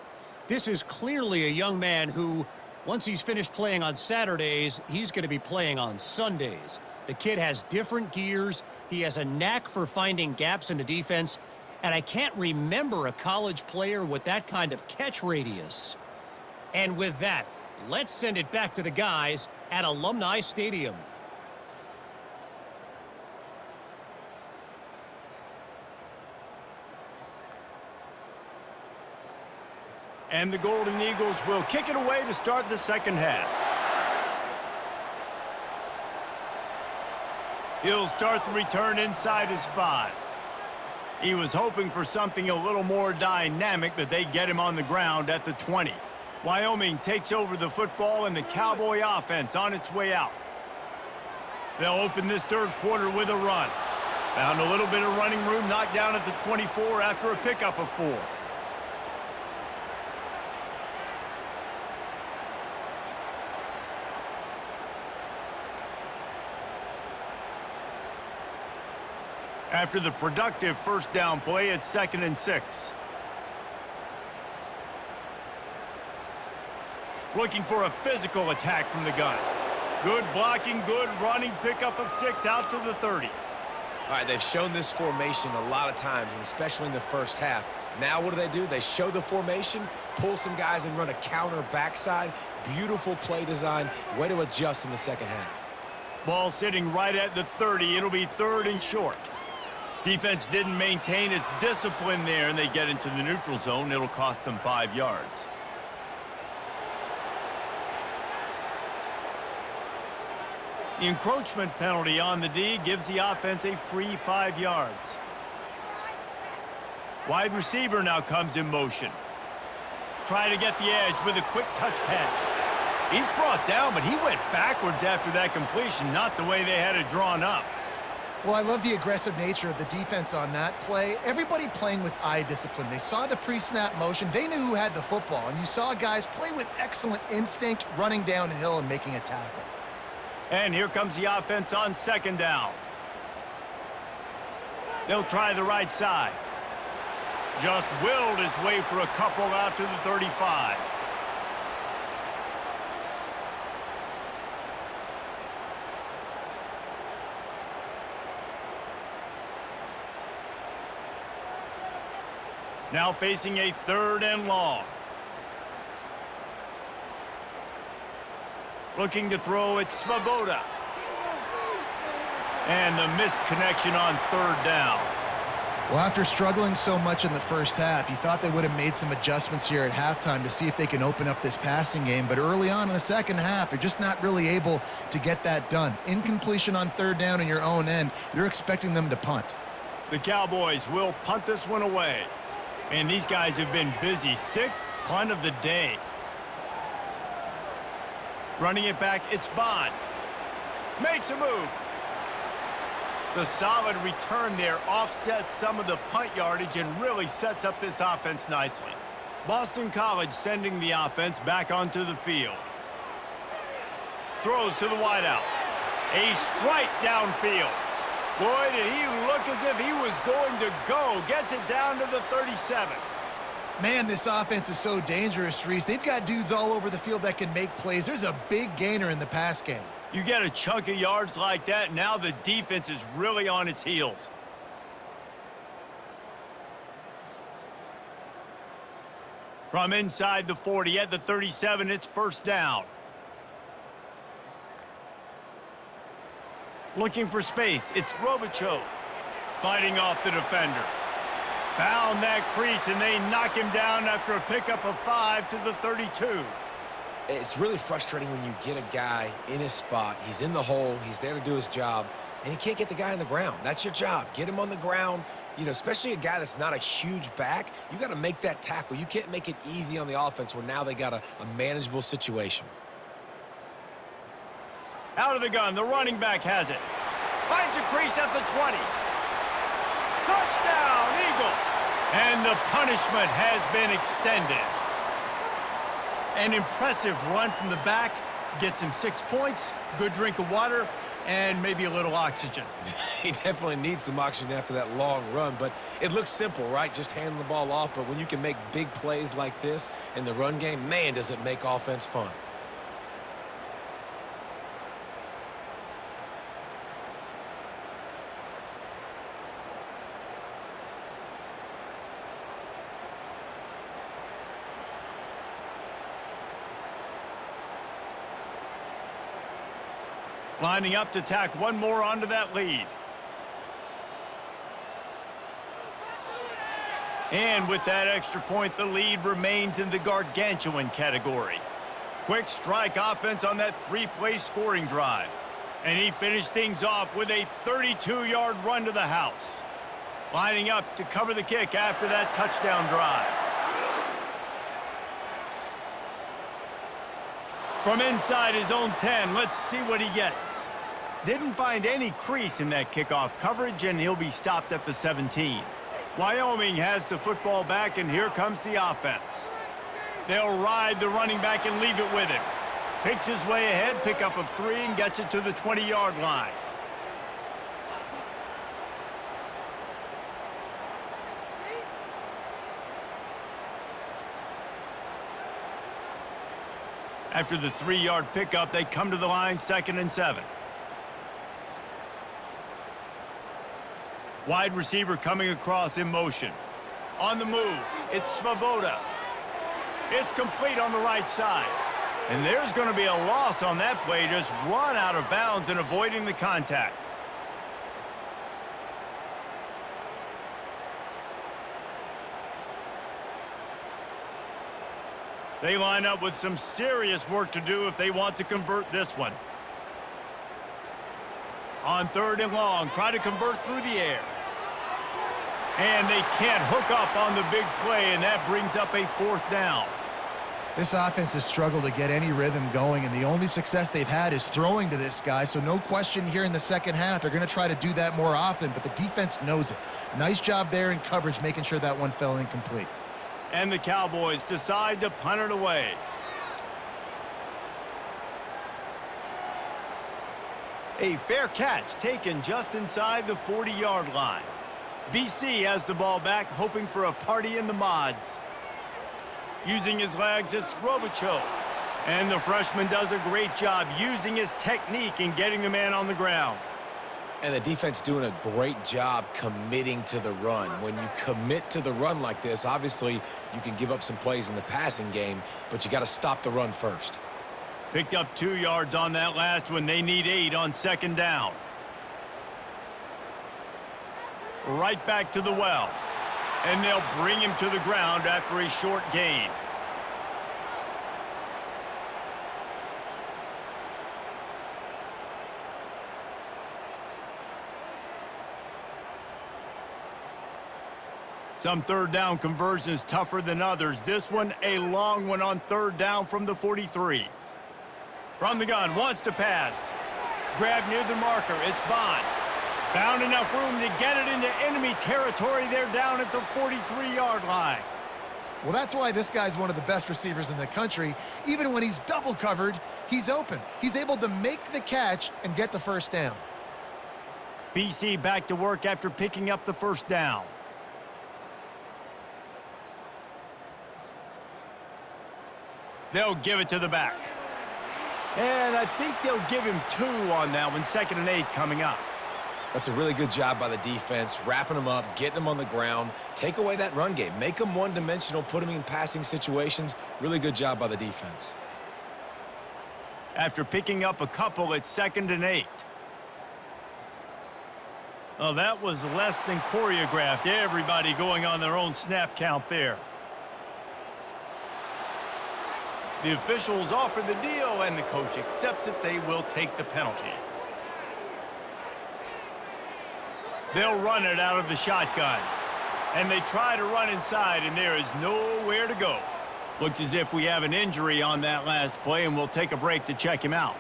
This is clearly a young man who, once he's finished playing on Saturdays, he's going to be playing on Sundays. The kid has different gears. He has a knack for finding gaps in the defense. And I can't remember a college player with that kind of catch radius. And with that, let's send it back to the guys at Alumni Stadium. And the Golden Eagles will kick it away to start the second half. He'll start the return inside his 5. He was hoping for something a little more dynamic, but they get him on the ground at the 20. Wyoming takes over the football and the Cowboy offense on its way out. They'll open this third quarter with a run. Found a little bit of running room, knocked down at the 24 after a pickup of 4. After the productive first down play, it's 2nd and 6. Looking for a physical attack from the gun. Good blocking, good running, pickup of 6 out to the 30. All right, they've shown this formation a lot of times, and especially in the first half. Now what do? They show the formation, pull some guys and run a counter backside. Beautiful play design. Way to adjust in the second half. Ball sitting right at the 30. It'll be 3rd and short. Defense didn't maintain its discipline there, and they get into the neutral zone. It'll cost them 5 yards. The encroachment penalty on the D gives the offense a free 5 yards. Wide receiver now comes in motion. Try to get the edge with a quick touch pass. He's brought down, but he went backwards after that completion, not the way they had it drawn up. Well, I love the aggressive nature of the defense on that play. Everybody playing with eye discipline. They saw the pre-snap motion. They knew who had the football, and you saw guys play with excellent instinct, running downhill and making a tackle. And here comes the offense on 2nd down. They'll try the right side. Just willed his way for a couple out to the 35. Now facing a 3rd and long. Looking to throw, it's Svoboda. And the missed connection on 3rd down. Well, after struggling so much in the first half, you thought they would have made some adjustments here at halftime to see if they can open up this passing game. But early on in the second half, they're just not really able to get that done. Incompletion on 3rd down in your own end, you're expecting them to punt. The Cowboys will punt this one away. And these guys have been busy. 6th punt of the day. Running it back, it's Bond. Makes a move. The solid return there offsets some of the punt yardage and really sets up this offense nicely. Boston College sending the offense back onto the field. Throws to the wideout. A strike downfield. Boy, did he look as if he was going to go. Gets it down to the 37. Man, this offense is so dangerous, Reese. They've got dudes all over the field that can make plays. There's a big gainer in the pass game. You get a chunk of yards like that, now the defense is really on its heels. From inside the 40 at the 37, it's 1st down. Looking for space. It's Robichaux. Fighting off the defender. Found that crease, and they knock him down after a pickup of 5 to the 32. It's really frustrating when you get a guy in his spot. He's in the hole. He's there to do his job, and he can't get the guy on the ground. That's your job. Get him on the ground. You know, especially a guy that's not a huge back, you got to make that tackle. You can't make it easy on the offense where now they got a manageable situation. Out of the gun, the running back has it. Finds a crease at the 20. Touchdown, Eagles! And the punishment has been extended. An impressive run from the back. Gets him 6 points, good drink of water, and maybe a little oxygen. He definitely needs some oxygen after that long run, but it looks simple, right? Just handing the ball off, but when you can make big plays like this in the run game, man, does it make offense fun. Lining up to tack one more onto that lead. And with that extra point, the lead remains in the gargantuan category. Quick strike offense on that 3-play scoring drive. And he finished things off with a 32-yard run to the house. Lining up to cover the kick after that touchdown drive. From inside his own 10, let's see what he gets. Didn't find any crease in that kickoff coverage, and he'll be stopped at the 17. Wyoming has the football back, and here comes the offense. They'll ride the running back and leave it with him. Picks his way ahead, pickup of 3, and gets it to the 20-yard line. After the 3-yard pickup, they come to the line, 2nd and 7. Wide receiver coming across in motion. On the move, it's Svoboda. It's complete on the right side. And there's going to be a loss on that play, just run out of bounds and avoiding the contact. They line up with some serious work to do if they want to convert this one. On 3rd and long, try to convert through the air. And they can't hook up on the big play, and that brings up a 4th down. This offense has struggled to get any rhythm going, and the only success they've had is throwing to this guy, so no question here in the second half. They're going to try to do that more often, but the defense knows it. Nice job there in coverage, making sure that one fell incomplete. And the Cowboys decide to punt it away. A fair catch taken just inside the 40-yard line. BC has the ball back, hoping for a party in the mods. Using his legs, it's Robichaux. And the freshman does a great job using his technique and getting the man on the ground. And the defense doing a great job committing to the run. When you commit to the run like this, obviously you can give up some plays in the passing game, but you got to stop the run first. Picked up 2 yards on that last one. They need 8 on 2nd down. Right back to the well. And they'll bring him to the ground after a short gain. Some 3rd down conversions tougher than others. This one, a long one on 3rd down from the 43. From the gun, wants to pass. Grab near the marker, it's Bond. Found enough room to get it into enemy territory. They're down at the 43-yard line. Well, that's why this guy's one of the best receivers in the country. Even when he's double covered, he's open. He's able to make the catch and get the 1st down. BC back to work after picking up the 1st down. They'll give it to the back. And I think they'll give him 2 on that one. 2nd and 8 coming up. That's a really good job by the defense, wrapping them up, getting them on the ground. Take away that run game. Make them one-dimensional, put them in passing situations. Really good job by the defense. After picking up a couple, it's 2nd and 8. Oh, that was less than choreographed. Everybody going on their own snap count there. The officials offer the deal, and the coach accepts it. They will take the penalty. They'll run it out of the shotgun. And they try to run inside, and there is nowhere to go. Looks as if we have an injury on that last play, and we'll take a break to check him out.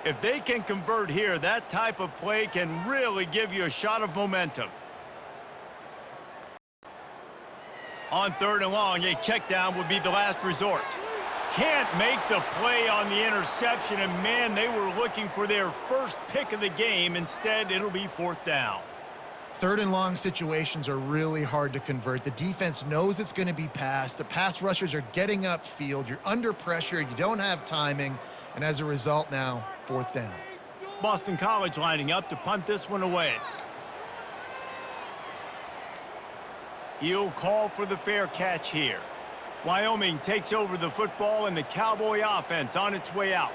If they can convert here, that type of play can really give you a shot of momentum. On 3rd and long, a check down would be the last resort. Can't make the play on the interception, and man, they were looking for their first pick of the game. Instead, it'll be 4th down. 3rd and long situations are really hard to convert. The defense knows it's going to be passed. The pass rushers are getting upfield. You're under pressure. You don't have timing. And as a result now, 4th down. Boston College lining up to punt this one away. He'll call for the fair catch here. Wyoming takes over the football, and the Cowboy offense on its way out.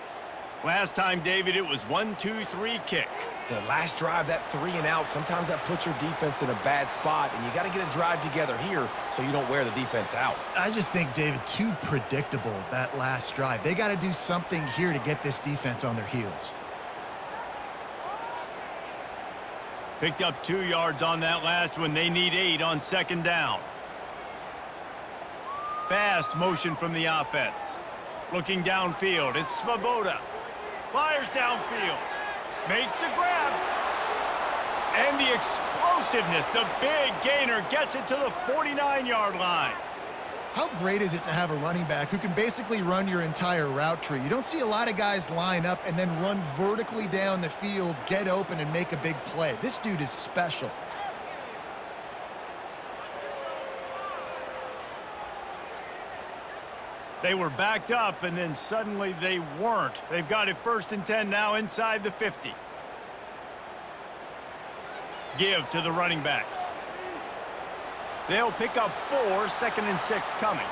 Last time, David, it was 1-2-3 kick. The last drive, that 3 and out, sometimes that puts your defense in a bad spot, and you got to get a drive together here so you don't wear the defense out. I just think, David, too predictable, that last drive. They got to do something here to get this defense on their heels. Picked up 2 yards on that last one. They need 8 on 2nd down. Fast motion from the offense. Looking downfield, it's Svoboda. Fires downfield. Makes the grab. And the explosiveness, the big gainer, gets it to the 49-yard line. How great is it to have a running back who can basically run your entire route tree? You don't see a lot of guys line up and then run vertically down the field, get open, and make a big play. This dude is special. They were backed up, and then suddenly they weren't. They've got it 1st and 10 now inside the 50. Give to the running back. They'll pick up 4, 2nd and 6 coming.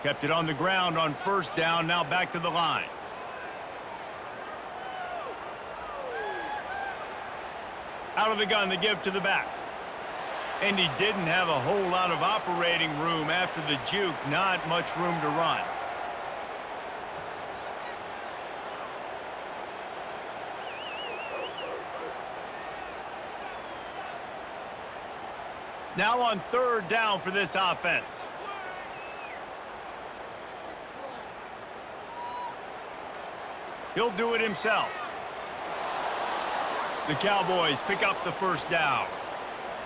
Kept it on the ground on 1st down, now back to the line. Out of the gun to give to the back. And he didn't have a whole lot of operating room after the juke. Not much room to run. Now on 3rd down for this offense. He'll do it himself. The Cowboys pick up the 1st down.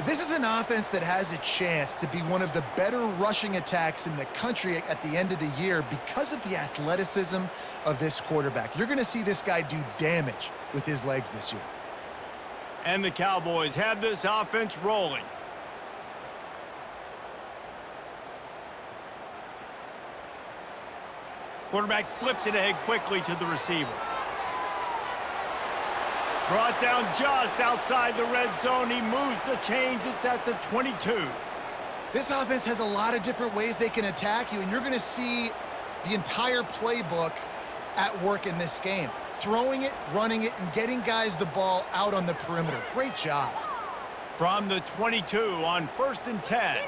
This is an offense that has a chance to be one of the better rushing attacks in the country at the end of the year because of the athleticism of this quarterback. You're going to see this guy do damage with his legs this year. And the Cowboys have this offense rolling. Quarterback flips it ahead quickly to the receiver. Brought down just outside the red zone. He moves the chains. It's at the 22. This offense has a lot of different ways they can attack you, and you're going to see the entire playbook at work in this game. Throwing it, running it, and getting guys the ball out on the perimeter. Great job. From the 22 on 1st and 10.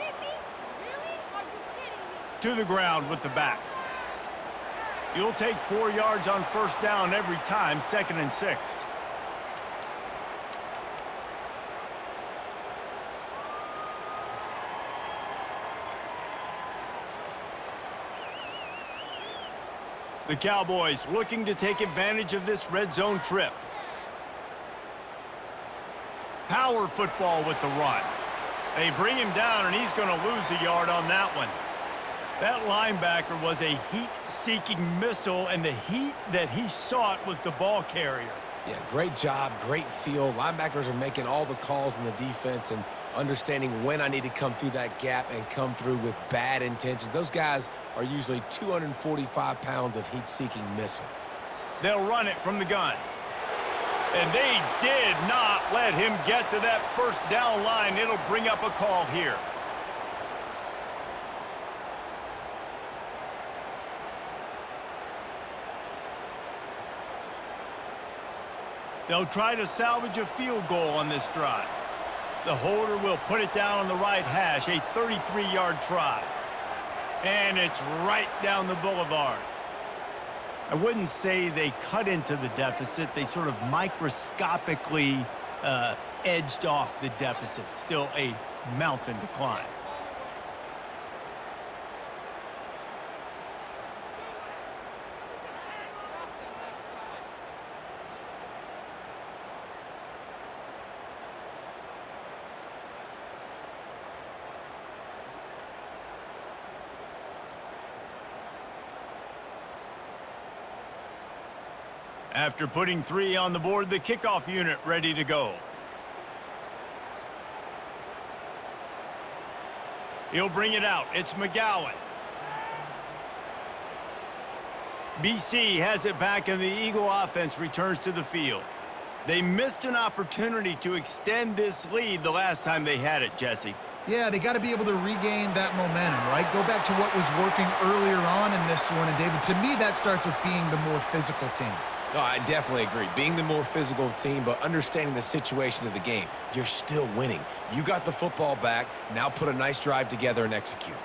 To the ground with the back. You'll take 4 yards on 1st down every time, 2nd and 6. The Cowboys looking to take advantage of this red zone trip. Power football with the run. They bring him down, and he's going to lose a yard on that one. That linebacker was a heat-seeking missile, and the heat that he sought was the ball carrier. Yeah, great job, great feel. Linebackers are making all the calls in the defense and understanding when I need to come through that gap and come through with bad intentions. Those guys are usually 245 pounds of heat-seeking missile. They'll run it from the gun. And they did not let him get to that first down line. It'll bring up a call here. They'll try to salvage a field goal on this drive. The holder will put it down on the right hash, a 33-yard try. And it's right down the boulevard. I wouldn't say they cut into the deficit. They sort of microscopically edged off the deficit. Still a mountain to climb. After putting 3 on the board, the kickoff unit ready to go. He'll bring it out. It's McGowan. BC has it back, and the Eagle offense returns to the field. They missed an opportunity to extend this lead the last time they had it, Jesse. Yeah, they got to be able to regain that momentum, right? Go back to what was working earlier on in this one. And, David, to me, that starts with being the more physical team. No, I definitely agree. Being the more physical team, but understanding the situation of the game. You're still winning. You got the football back. Now put a nice drive together and execute.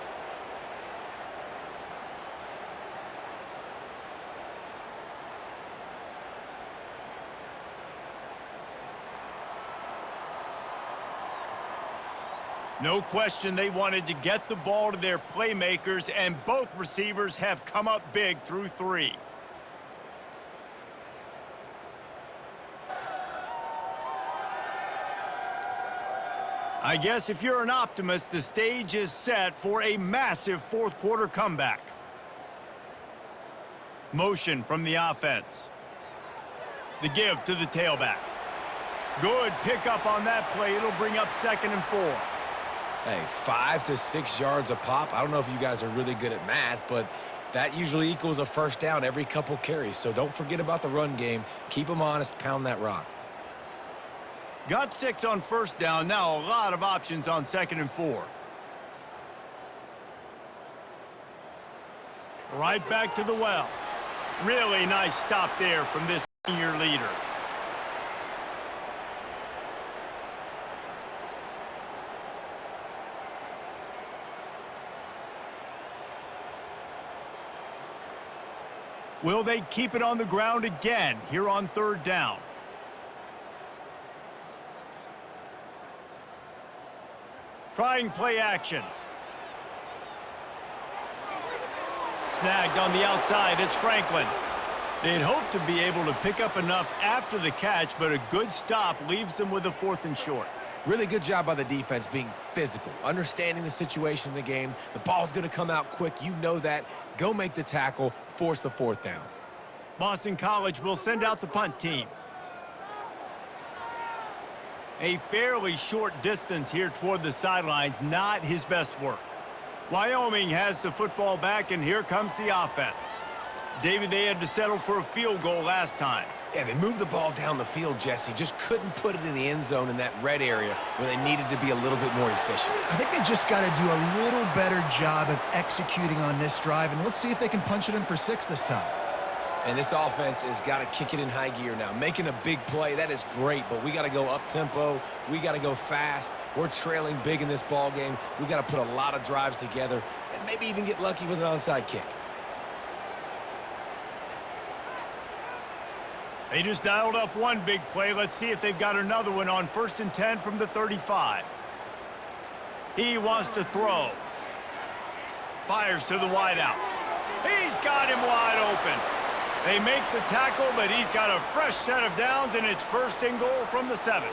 No question they wanted to get the ball to their playmakers, and both receivers have come up big through 3. I guess if you're an optimist, the stage is set for a massive fourth-quarter comeback. Motion from the offense. The give to the tailback. Good pickup on that play. It'll bring up 2nd and 4. Hey, 5 to 6 yards a pop. I don't know if you guys are really good at math, but that usually equals a first down every couple carries. So don't forget about the run game. Keep them honest. Pound that rock. Got 6 on first down. Now a lot of options on 2nd and 4. Right back to the well. Really nice stop there from this senior leader. Will they keep it on the ground again here on 3rd down? Trying play action. Snagged on the outside. It's Franklin. They'd hoped to be able to pick up enough after the catch, but a good stop leaves them with a 4th and short. Really good job by the defense being physical, understanding the situation in the game. The ball's going to come out quick. You know that. Go make the tackle, force the 4th down. Boston College will send out the punt team. A fairly short distance here toward the sidelines, not his best work. Wyoming has the football back, and here comes the offense. David, they had to settle for a field goal last time. Yeah, they moved the ball down the field, Jesse. Just couldn't put it in the end zone in that red area where they needed to be a little bit more efficient. I think they just got to do a little better job of executing on this drive, and let's see if they can punch it in for 6 this time. And this offense has got to kick it in high gear now. Making a big play, that is great, but we got to go up-tempo. We got to go fast. We're trailing big in this ball game. We got to put a lot of drives together and maybe even get lucky with an onside kick. They just dialed up one big play. Let's see if they've got another one on 1st and 10 from the 35. He wants to throw. Fires to the wideout. He's got him wide open. They make the tackle, but he's got a fresh set of downs, and it's 1st and goal from the 7.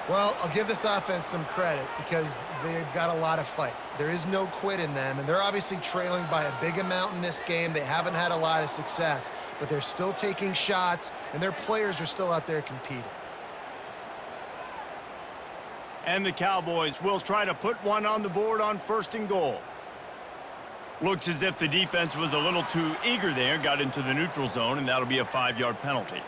Well, I'll give this offense some credit because they've got a lot of fight. There is no quit in them, and they're obviously trailing by a big amount in this game. They haven't had a lot of success, but they're still taking shots, and their players are still out there competing. And the Cowboys will try to put one on the board on 1st and goal. Looks as if the defense was a little too eager there, got into the neutral zone, and that'll be a 5-yard penalty.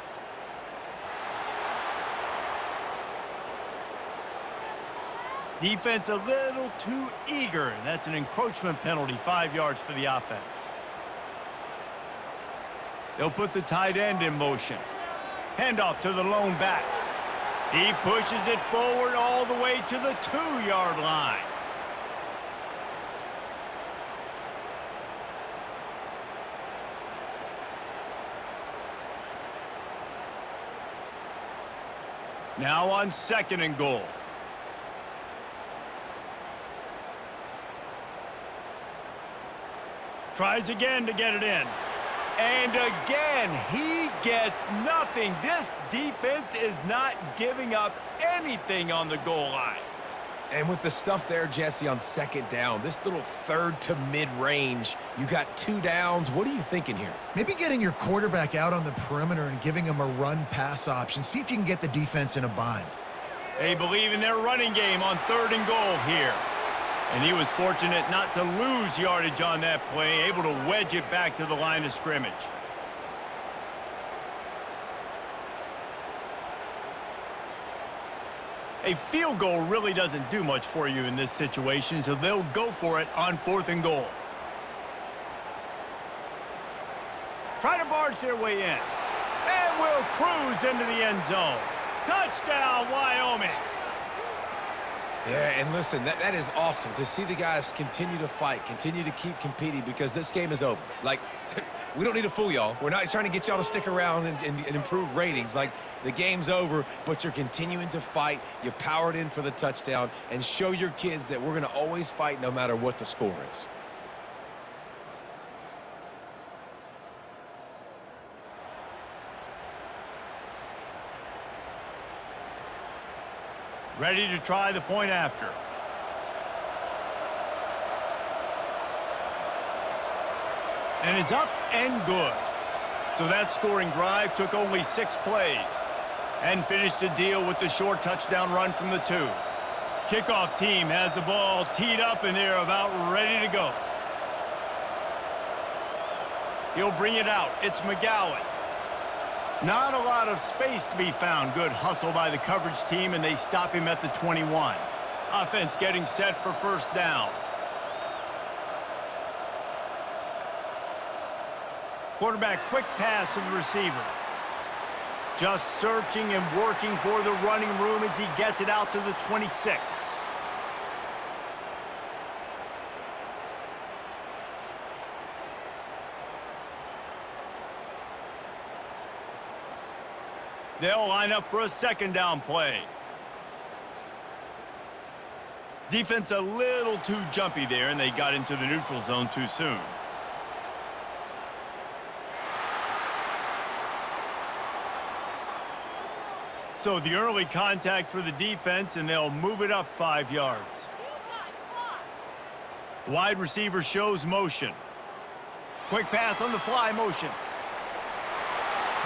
Defense a little too eager, and that's an encroachment penalty, 5 yards for the offense. They'll put the tight end in motion. Handoff to the lone back. He pushes it forward all the way to the 2-yard line. Now on 2nd and goal. Tries again to get it in. And again, he gets nothing. This defense is not giving up anything on the goal line. And with the stuff there, Jesse, on 2nd down, this little 3rd to mid-range, you got 2 downs. What are you thinking here? Maybe getting your quarterback out on the perimeter and giving him a run-pass option. See if you can get the defense in a bind. They believe in their running game on 3rd and goal here. And he was fortunate not to lose yardage on that play, able to wedge it back to the line of scrimmage. A field goal really doesn't do much for you in this situation, so they'll go for it on 4th and goal. Try to barge their way in. And will cruise into the end zone. Touchdown, Wyoming! Yeah, and listen, that is awesome to see the guys continue to fight, continue to keep competing, because this game is over. Like, we don't need to fool y'all. We're not trying to get y'all to stick around and improve ratings. Like, the game's over, but you're continuing to fight. You powered in for the touchdown, and show your kids that we're going to always fight no matter what the score is. Ready to try the point after. And it's up and good. So that scoring drive took only 6 plays and finished the deal with the short touchdown run from the 2. Kickoff team has the ball teed up and they're about ready to go. He'll bring it out. It's McGowan. Not a lot of space to be found. Good hustle by the coverage team, and they stop him at the 21. Offense getting set for 1st down. Quarterback quick pass to the receiver. Just searching and working for the running room as he gets it out to the 26. They'll line up for a 2nd down play. Defense a little too jumpy there, and they got into the neutral zone too soon. So the early contact for the defense, and they'll move it up 5 yards. Wide receiver shows motion. Quick pass on the fly motion.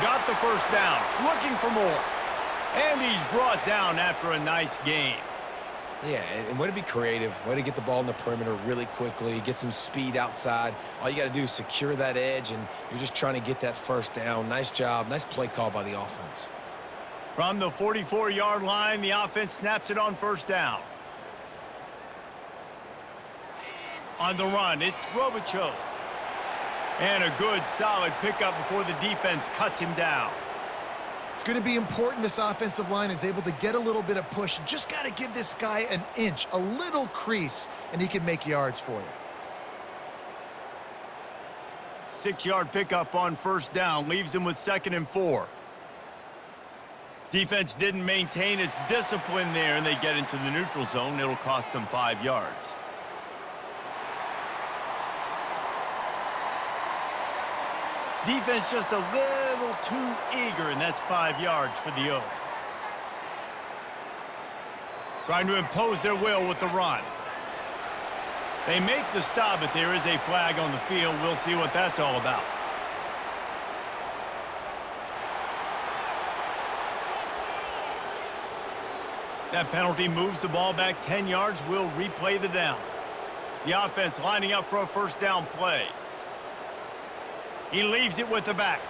Got the 1st down, looking for more. And he's brought down after a nice gain. Yeah, and way to be creative, way to get the ball in the perimeter really quickly, get some speed outside. All you got to do is secure that edge, and you're just trying to get that 1st down. Nice job, nice play call by the offense. From the 44-yard line, the offense snaps it on 1st down. On the run, it's Robichaux. And a good, solid pickup before the defense cuts him down. It's going to be important this offensive line is able to get a little bit of push. Just got to give this guy an inch, a little crease, and he can make yards for you. 6-yard pickup on 1st down leaves him with 2nd and 4. Defense didn't maintain its discipline there, and they get into the neutral zone. It'll cost them 5 yards. Defense just a little too eager, and that's 5 yards for the O. Trying to impose their will with the run. They make the stop, but there is a flag on the field. We'll see what that's all about. That penalty moves the ball back 10 yards. We'll replay the down. The offense lining up for a 1st down play. He leaves it with the back.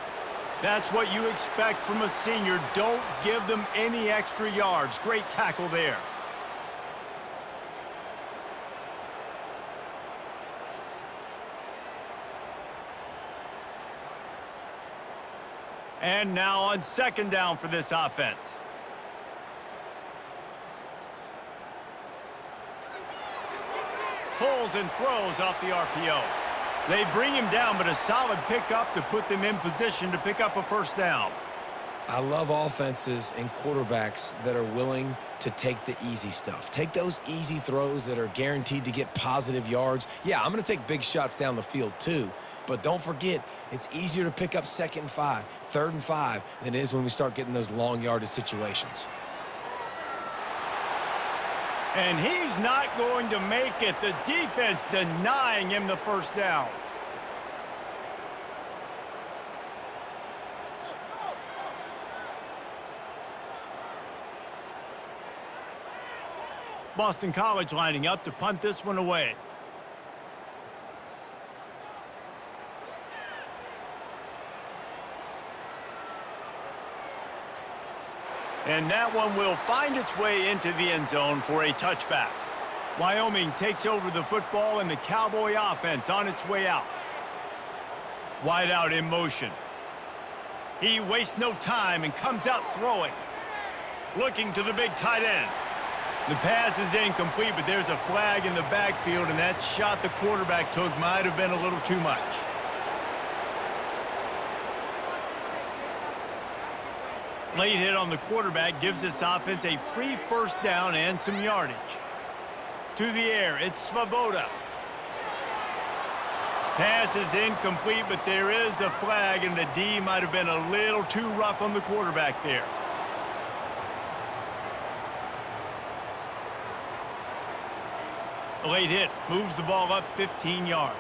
That's what you expect from a senior. Don't give them any extra yards. Great tackle there. And now on second down for this offense. Pulls and throws off the RPO. They bring him down, but a solid pickup to put them in position to pick up a first down. I love offenses and quarterbacks that are willing to take the easy stuff. Take those easy throws that are guaranteed to get positive yards. Yeah, I'm going to take big shots down the field too, but don't forget, it's easier to pick up 2nd and 5, 3rd and 5 than it is when we start getting those long yardage situations. And he's not going to make it. The defense denying him the first down. Boston College lining up to punt this one away. And that one will find its way into the end zone for a touchback. Wyoming takes over the football and the Cowboy offense on its way out. Wide out in motion. He wastes no time and comes out throwing. Looking to the big tight end. The pass is incomplete, but there's a flag in the backfield, and that shot the quarterback took might have been a little too much. Late hit on the quarterback gives this offense a free first down and some yardage. To the air, it's Svoboda. Pass is incomplete, but there is a flag, and the D might have been a little too rough on the quarterback there. A late hit moves the ball up 15 yards.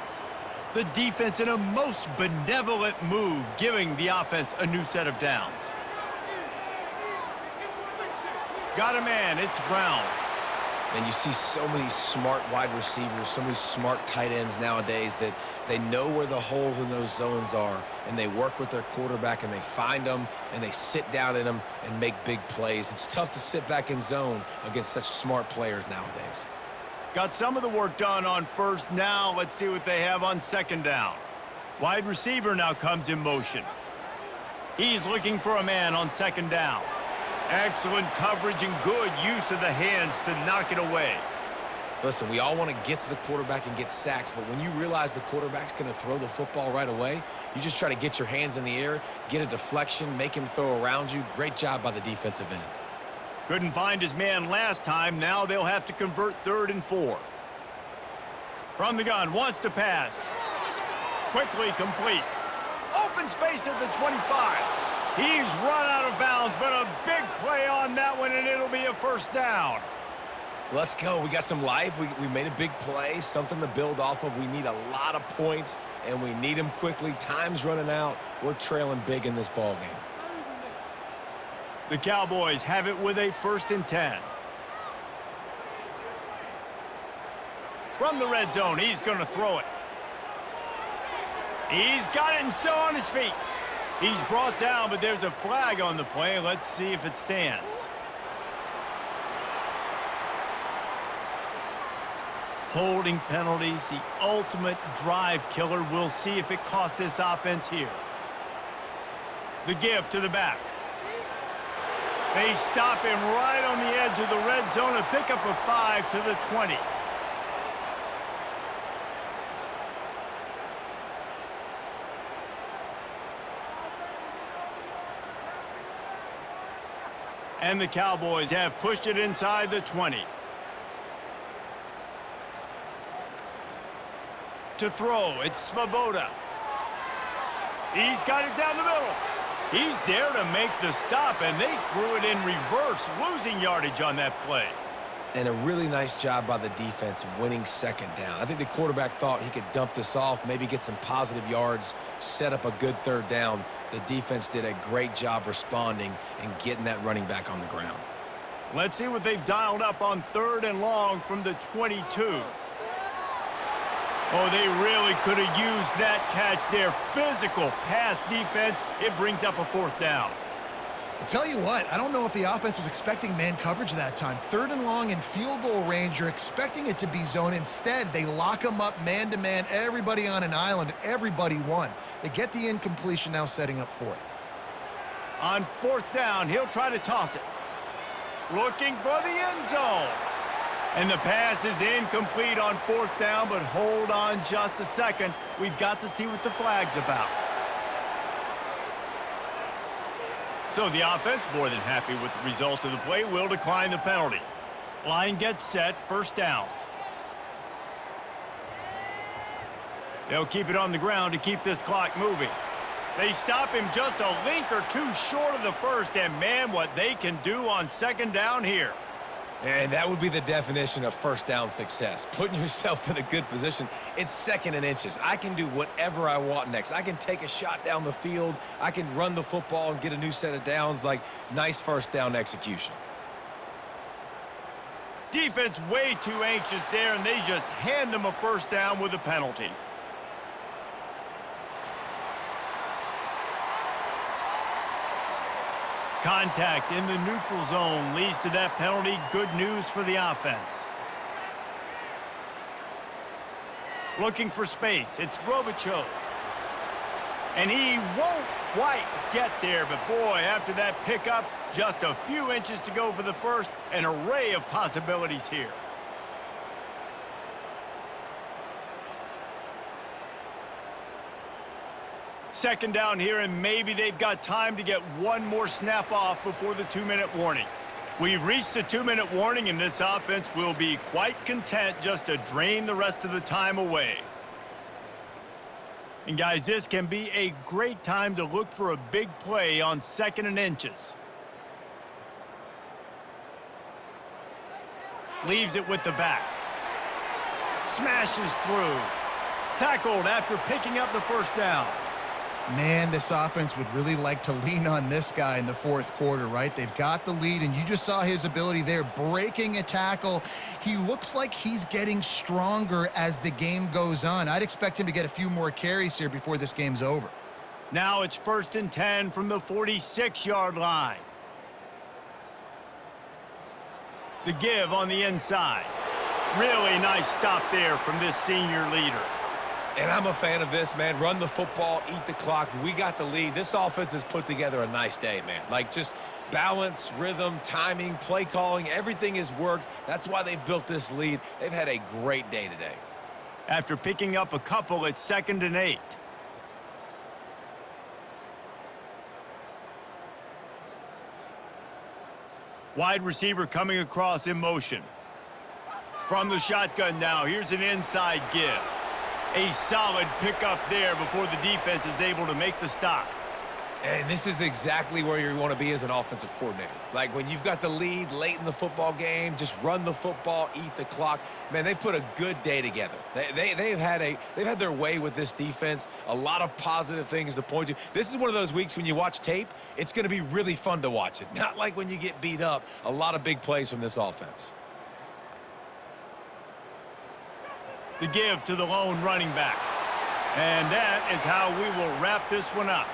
The defense in a most benevolent move, giving the offense a new set of downs. Got a man, it's Brown. And you see so many smart wide receivers, so many smart tight ends nowadays that they know where the holes in those zones are, and they work with their quarterback, and they find them, and they sit down in them and make big plays. It's tough to sit back in zone against such smart players nowadays. Got some of the work done on first. Now let's see what they have on second down. Wide receiver now comes in motion. He's looking for a man on second down. Excellent coverage and good use of the hands to knock it away. Listen, we all want to get to the quarterback and get sacks, but when you realize the quarterback's going to throw the football right away, you just try to get your hands in the air, get a deflection, make him throw around you. Great job by the defensive end. Couldn't find his man last time. Now they'll have to convert 3rd and 4. From the gun, wants to pass. Quickly complete. Open space at the 25. He's run out of bounds, but a big play on that one, and it'll be a first down. Let's go. We got some life. We made a big play, something to build off of. We need a lot of points, and we need them quickly. Time's running out. We're trailing big in this ball game. The Cowboys have it with a 1st and 10. From the red zone, he's going to throw it. He's got it and still on his feet. He's brought down, but there's a flag on the play. Let's see if it stands. Holding penalties, the ultimate drive killer. We'll see if it costs this offense here. The give to the back. They stop him right on the edge of the red zone and pick up a 5 to the 20. And the Cowboys have pushed it inside the 20. To throw, it's Svoboda. He's got it down the middle. He's there to make the stop, and they threw it in reverse, losing yardage on that play. And a really nice job by the defense winning second down. I think the quarterback thought he could dump this off, maybe get some positive yards, set up a good third down. The defense did a great job responding and getting that running back on the ground. Let's see what they've dialed up on 3rd and long from the 22. Oh, they really could have used that catch there. Physical pass defense. It brings up a 4th down. I'll tell you what, I don't know if the offense was expecting man coverage that time. 3rd and long in field goal range, you're expecting it to be zone. Instead, they lock them up man-to-man, everybody on an island, everybody won. They get the incompletion now, setting up 4th. On 4th down, he'll try to toss it. Looking for the end zone. And the pass is incomplete on 4th down, but hold on just a second. We've got to see what the flag's about. So the offense, more than happy with the result of the play, will decline the penalty. Line gets set, 1st down. They'll keep it on the ground to keep this clock moving. They stop him just a link or two short of the 1st, and man, what they can do on 2nd down here. And that would be the definition of 1st down success. Putting yourself in a good position. It's 2nd and inches. I can do whatever I want next. I can take a shot down the field. I can run the football and get a new set of downs. Like, nice 1st down execution. Defense way too anxious there, and they just hand them a 1st down with a penalty. Contact in the neutral zone leads to that penalty. Good news for the offense. Looking for space. It's Robichaux. And he won't quite get there, but boy, after that pickup, just a few inches to go for the 1st. An array of possibilities here. Second down here, and maybe they've got time to get one more snap off before the 2-minute warning. We've reached the 2-minute warning, and this offense will be quite content just to drain the rest of the time away. And guys, this can be a great time to look for a big play on 2nd and inches. Leaves it with the back. Smashes through. Tackled after picking up the 1st down. Man, this offense would really like to lean on this guy in the 4th quarter, right? They've got the lead, and you just saw his ability there, breaking a tackle. He looks like he's getting stronger as the game goes on. I'd expect him to get a few more carries here before this game's over. Now it's 1st and 10 from the 46-yard line. The give on the inside. Really nice stop there from this senior leader. And I'm a fan of this, man. Run the football, eat the clock. We got the lead. This offense has put together a nice day, man. Like, just balance, rhythm, timing, play calling, everything has worked. That's why they've built this lead. They've had a great day today. After picking up a couple, it's 2nd and 8. Wide receiver coming across in motion. From the shotgun now, here's an inside give. A solid pickup there before the defense is able to make the stop. And this is exactly where you want to be as an offensive coordinator. Like, when you've got the lead late in the football game, just run the football, eat the clock. Man, they've put a good day together. They've had their way with this defense. A lot of positive things to point to. This is one of those weeks when you watch tape, it's going to be really fun to watch it. Not like when you get beat up. A lot of big plays from this offense. The give to the lone running back. And that is how we will wrap this one up.